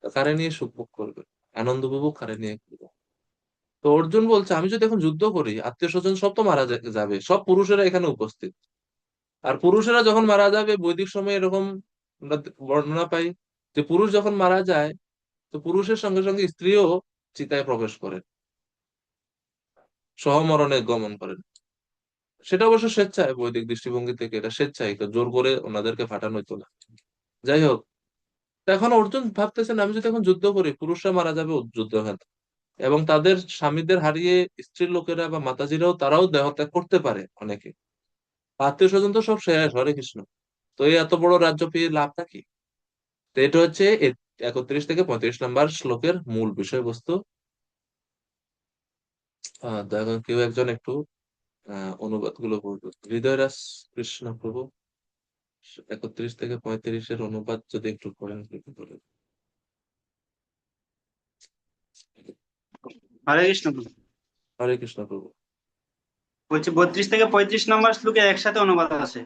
[SPEAKER 1] তো কারে নিয়ে সুখ ভোগ করবে? আনন্দ উপভোগ কারে নিয়ে করবে? তো তো অর্জুন বলছে আমি যদি এখন যুদ্ধ করি আত্মীয় স্বজন সব তো মারা যাবে, সব পুরুষেরা এখানে উপস্থিত। আর পুরুষেরা যখন মারা যাবে, বৈদিক সময়ে এরকম আমরা বর্ণনা পাই যে পুরুষ যখন মারা যায় তো পুরুষের সঙ্গে সঙ্গে স্ত্রীও চিতায় প্রবেশ করেন, সহমরণে গমন করেন। সেটা অবশ্য স্বেচ্ছায়, বৈদিক দৃষ্টিভঙ্গি থেকে এটা স্বেচ্ছায়, এটা জোর করে ওনাদেরকে ফাটানো হতো না। যাই হোক, তো এখন অর্জুন ভাবতেছেন আমি যদি এখন যুদ্ধ করি পুরুষরা মারা যাবে যুদ্ধক্ষেত্রে, এবং তাদের স্বামীদের হারিয়ে স্ত্রীর লোকেরা বা মাতাজিরাও তারাও দেহত্যাগ করতে পারে অনেকে, আত্মীয় স্বজন তো সব শেষ, হরে কৃষ্ণ। তো এই এত বড় রাজ্য পেয়ে লাভটা কি? তো এটা হচ্ছে 31 থেকে 35 নম্বর শ্লোকের মূল বিষয়বস্তু। দয়া করে কেউ একজন একটু অনুবাদ গুলো পড়বে। হৃদয়রাজ কৃষ্ণ প্রভু 31 থেকে 35-এর অনুবাদ যদি একটু পড়েন একটু বলেন।
[SPEAKER 12] হরে কৃষ্ণ প্রভু।
[SPEAKER 1] হরে কৃষ্ণ প্রভু।
[SPEAKER 12] বলছি 32 থেকে 35 নম্বর শ্লোকে একসাথে অনুবাদ আছে।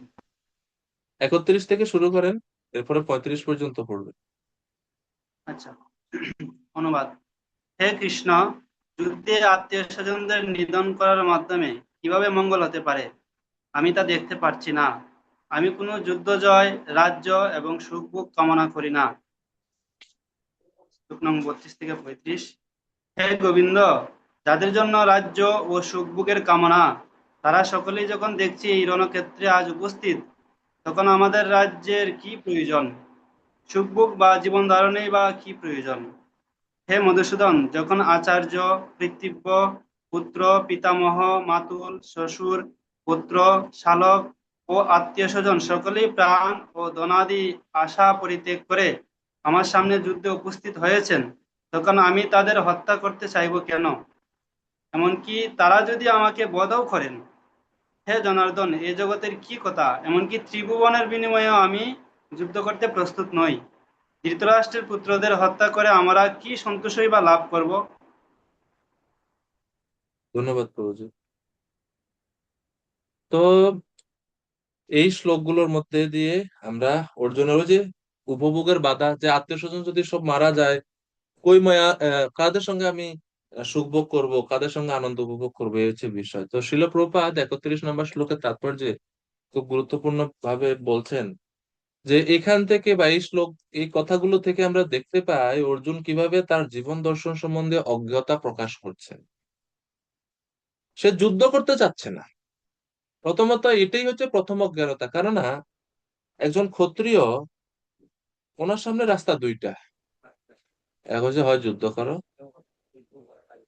[SPEAKER 1] 31 থেকে শুরু করেন, এরপরে 35 পর্যন্ত পড়বেন।
[SPEAKER 12] আচ্ছা, অনুবাদ। হে কৃষ্ণ, যুদ্ধে আত্মীয় স্বজনদের নিধন করার মাধ্যমে কিভাবে মঙ্গল হতে পারে আমি তা দেখতে পারছি না। আমি কোনো যুদ্ধ জয়, রাজ্য এবং সুখভোগ কামনা করি না। শ্লোক নং 32 থেকে 35। হে গোবিন্দ, যাদের জন্য রাজ্য ও সুখভোগের কামনা, তারা সকলেই যখন দেখছি এই রণক্ষেত্রে আজ উপস্থিত, তখন আমাদের রাজ্যের কি প্রয়োজন? সুখভোগ বা জীবন ধারণেই বা কি প্রয়োজন? হে মধুসূদন, যখন আচার্য, পিতৃব্য, পুত্র, পিতামহ, মাতুল, শ্বশুর, পুত্র, শালক ও আত্মীয় স্বজন সকলেই প্রাণ ও ধনাদি আশা পরিত্যাগ করে আমার সামনে যুদ্ধে উপস্থিত হয়েছেন, তখন আমি তাদের হত্যা করতে চাইব কেন? এমনকি তারা যদি আমাকে বধও করেন। হে জনার্দন, এ জগতের কি কথা, এমনকি ত্রিভুবনের বিনিময়েও আমি যুদ্ধ করতে প্রস্তুত নই। ধৃতরাষ্ট্রের পুত্রদের হত্যা করে আমরা কি সন্তোষই বা লাভ করব?
[SPEAKER 1] ধন্যবাদ প্রভুজি। তো এই শ্লোকগুলোর মধ্যে দিয়ে আমরা অর্জুনের ওই যে উপভোগের বাধা, যে আত্মীয় স্বজন যদি সব মারা যায়, কই মায়া কাদের সঙ্গে আমি সুখভোগ করব, কাদের সঙ্গে আনন্দ উপভোগ করবো, এই হচ্ছে বিষয়। তো শিল প্রভুপাদ 31 নম্বর শ্লোকের তাৎপর্যে খুব গুরুত্বপূর্ণ ভাবে বলছেন যে এখান থেকে বা এই শ্লোক, এই কথাগুলো থেকে আমরা দেখতে পাই অর্জুন কিভাবে তার জীবন দর্শন সম্বন্ধে অজ্ঞতা প্রকাশ করছেন। সে যুদ্ধ করতে চাচ্ছে না। প্রথমত এটাই হচ্ছে প্রথম অজ্ঞানতা, কারণ একজন ক্ষত্রিয়, ওনার সামনে রাস্তা দুইটা, এক হচ্ছে হয় যুদ্ধ করো,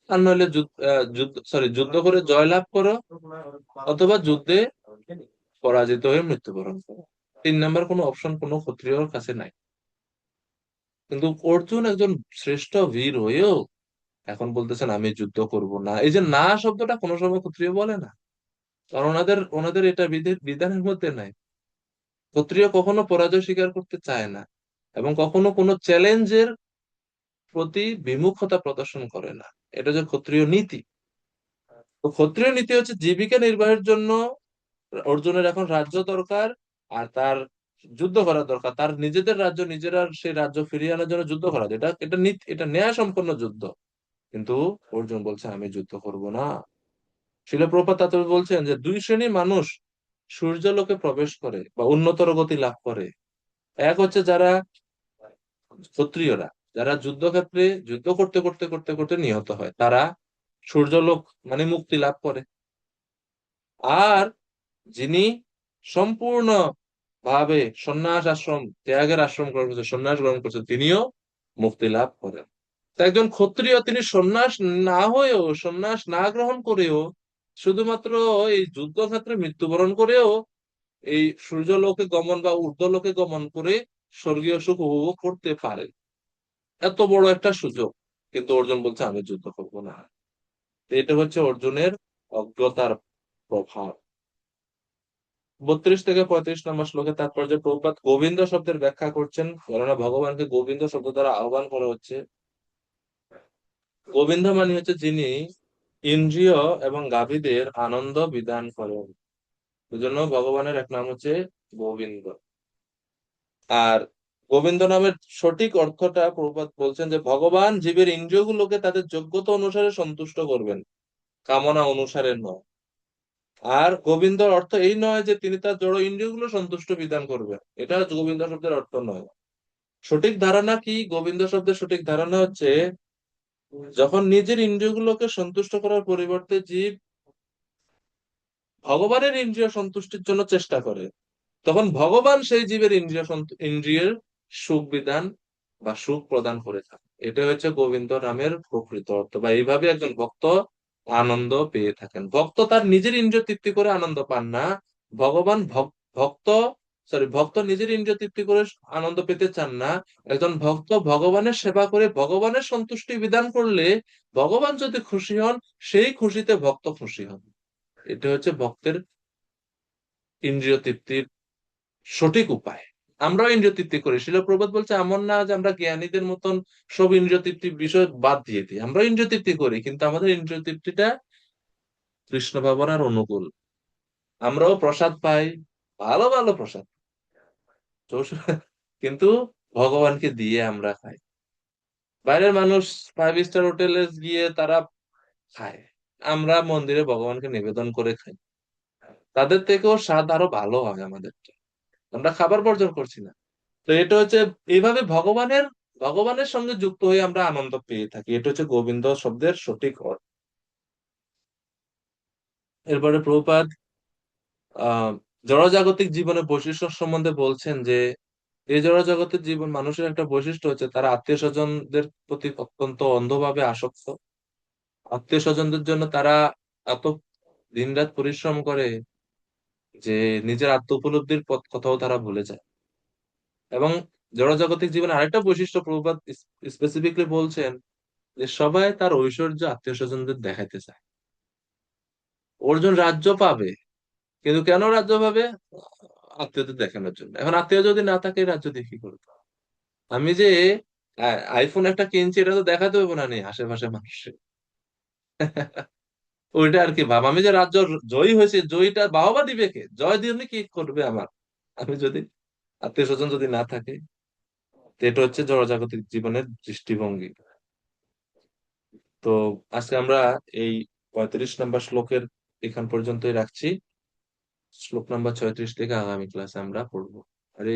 [SPEAKER 1] আর নইলে যুদ্ধ করে জয়লাভ করো, অথবা যুদ্ধে পরাজিত হয়ে মৃত্যুবরণ করো। 3 নম্বর কোনো অপশন কোনো ক্ষত্রিয়র কাছে নাই। কিন্তু অর্জুন একজন শ্রেষ্ঠ বীর হয়েও এখন বলতেছেন আমি যুদ্ধ করব না। এই যে না শব্দটা কোনো সময় ক্ষত্রিয় বলে না, কারণ ওনাদের ওনাদের এটা বিধানের মধ্যে নাই। ক্ষত্রিয় কখনো পরাজয় স্বীকার করতে চায় না, এবং কখনো কোনো চ্যালেঞ্জের প্রতি বিমুখতা প্রদর্শন করে না। এটা যে ক্ষত্রিয় নীতি। তো ক্ষত্রিয় নীতি হচ্ছে জীবিকা নির্বাহের জন্য অর্জুনের এখন রাজ্য দরকার, আর তার যুদ্ধ করা দরকার, তার নিজেদের রাজ্য নিজেরা সেই রাজ্য ফিরিয়ে আনার জন্য যুদ্ধ করা, এটা এটা নীতি, এটা ন্যায় সম্পন্ন যুদ্ধ। কিন্তু অর্জুন বলছে আমি যুদ্ধ করব না। শিল প্রভুপাদ তাৎপর্য বলছেন যে দুই শ্রেণীর মানুষ সূর্যলোকে প্রবেশ করে বা উন্নতর গতি লাভ করে। এক হচ্ছে যারা ক্ষত্রিয়রা, যারা যুদ্ধক্ষেত্রে যুদ্ধ করতে করতে করতে করতে নিহত হয়, তারা সূর্যলোক মানে মুক্তি লাভ করে। আর যিনি সম্পূর্ণ ভাবে সন্ন্যাস আশ্রম ত্যাগের আশ্রম গ্রহণ করছে, সন্ন্যাস গ্রহণ করছে, তিনিও মুক্তি লাভ করেন। তা একজন ক্ষত্রিয় তিনি সন্ন্যাস না হয়েও, সন্ন্যাস না গ্রহণ করেও, শুধুমাত্র এই যুদ্ধক্ষেত্রে মৃত্যুবরণ করেও এই সূর্যলোকে গমন বা ঊর্ধ্বলোকে গমন করে স্বর্গীয় সুখ উপভোগ করতে পারে। এত বড় একটা সুযোগ, কিন্তু অর্জুন বলছে আমি যুদ্ধ করবো না। এটা হচ্ছে অর্জুনের অজ্ঞতার প্রভাব। 32 থেকে 35 নম্বর শ্লোকে তাৎপর্য প্রভুপাদ গোবিন্দ শব্দের ব্যাখ্যা করছেন, কেননা ভগবানকে গোবিন্দ শব্দ দ্বারা আহ্বান করা হচ্ছে। গোবিন্দ মানে হচ্ছে যিনি ইন্দ্রিয় এবং গাভীদের আনন্দ বিধান করেন। এই জন্য ভগবানের এক নাম হচ্ছে গোবিন্দ। আর গোবিন্দ নামের সঠিক অর্থটা প্রভুপাদ বলছেন যে ভগবান জীবের ইন্দ্রিয়গুলোকে তাদের যোগ্যতা অনুসারে সন্তুষ্ট করবেন, কামনা অনুসারে নয়। আর গোবিন্দর অর্থ এই নয় যে তিনি তার জড় ইন্দ্রিয়গুলো সন্তুষ্ট বিধান করবেন, এটা গোবিন্দ শব্দের অর্থ নয়। সঠিক ধারণা কি? গোবিন্দ শব্দের সঠিক ধারণা হচ্ছে যখন নিজের ইন্দ্রিয়গুলোকে সন্তুষ্ট করার পরিবর্তে জীব ভগবানের ইন্দ্রিয় সন্তুষ্টির জন্য চেষ্টা করে, তখন ভগবান সেই জীবের ইন্দ্রিয়ের সুখ বিধান বা সুখ প্রদান করে থাকে। এটা হচ্ছে গোবিন্দ নামের প্রকৃত অর্থ, বা এইভাবে একজন ভক্ত আনন্দ পেয়ে থাকেন। ভক্ত তার নিজের ইন্দ্রিয় তৃপ্তি করে আনন্দ পান না, ভগবান ভক্ত ভক্ত নিজের ইন্দ্রিয় তৃপ্তি করে আনন্দ পেতে চান না। একজন ভক্ত ভগবানের সেবা করে ভগবানের সন্তুষ্টি বিধান করলে ভগবান যদি খুশি হন, সেই খুশিতে ভক্ত খুশি হন। এটা হচ্ছে ভক্তের ইন্দ্রিয় তৃপ্তির সঠিক উপায়। আমরাও ইন্দ্রিয় তৃপ্তি করি, শিল প্রভুপাদ বলছে এমন না যে আমরা জ্ঞানীদের মতন সব ইন্দ্রিয় তৃপ্তির বিষয় বাদ দিয়ে দিই। আমরা ইন্দ্রিয় তৃপ্তি করি, কিন্তু আমাদের ইন্দ্রিয় তৃপ্তিটা কৃষ্ণ ভাবনার অনুকূল। আমরাও প্রসাদ পাই, ভালো ভালো প্রসাদ, কিন্তু ভগবানকে দিয়ে আমরা খাই। বাইরের মানুষ 5 স্টার হোটেলে গিয়ে তারা খায়, আমরা মন্দিরে ভগবানকে নিবেদন করে খাই। তাদের থেকেও স্বাদ আরো ভালো হয় আমাদের। আমরা খাবার বর্জন করছি না। তো এটা হচ্ছে এইভাবে ভগবানের সঙ্গে যুক্ত হয়ে আমরা আনন্দ পেয়ে থাকি। এটা হচ্ছে গোবিন্দ শব্দের সঠিক অর্থ। এরপরে প্রভুপাদ জড়জাগতিক জীবনের বৈশিষ্ট্য সম্বন্ধে বলছেন যে এই জড়জগতের জীবন মানুষের একটা বৈশিষ্ট্য হচ্ছে তারা আত্মীয় স্বজনদের প্রতি অত্যন্ত অন্ধভাবে আসক্ত। আত্মীয় স্বজনদের জন্য তারা এত দিনরাত পরিশ্রম করে যে নিজের আত্ম উপলব্ধির কথাও তারা ভুলে যায়। এবং জড়জাগতিক জীবনে আরেকটা বৈশিষ্ট্য প্রভুপাদ স্পেসিফিকলি বলছেন যে সবাই তার ঐশ্বর্য আত্মীয় স্বজনদের দেখাইতে চায়। অর্জুন রাজ্য পাবে, কিন্তু কেন রাজ্য পাবে? আত্মীয়দের দেখানোর জন্য। এখন আত্মীয় যদি না থাকে রাজ্য দিয়ে কি করবে? আমি যে আইফোন একটা কিনছি, এটা তো দেখাতে হবে না নেই আশেপাশে মানুষের। ওইটা আর কি ভাব, আমি যে রাজ্য জয়ী হয়েছে, জয়ীটা বাহবা দিবে কে? জয় দিয়ে কি করবে আমার, আমি যদি আত্মীয় স্বজন যদি না থাকে? তো এটা হচ্ছে জড়জাগতিক জীবনের দৃষ্টিভঙ্গি। তো আজকে আমরা এই 35 নম্বর শ্লোকের এখান পর্যন্তই রাখছি। শ্লোক নাম্বার 36 থেকে আগামী ক্লাসে আমরা পড়বো। হরে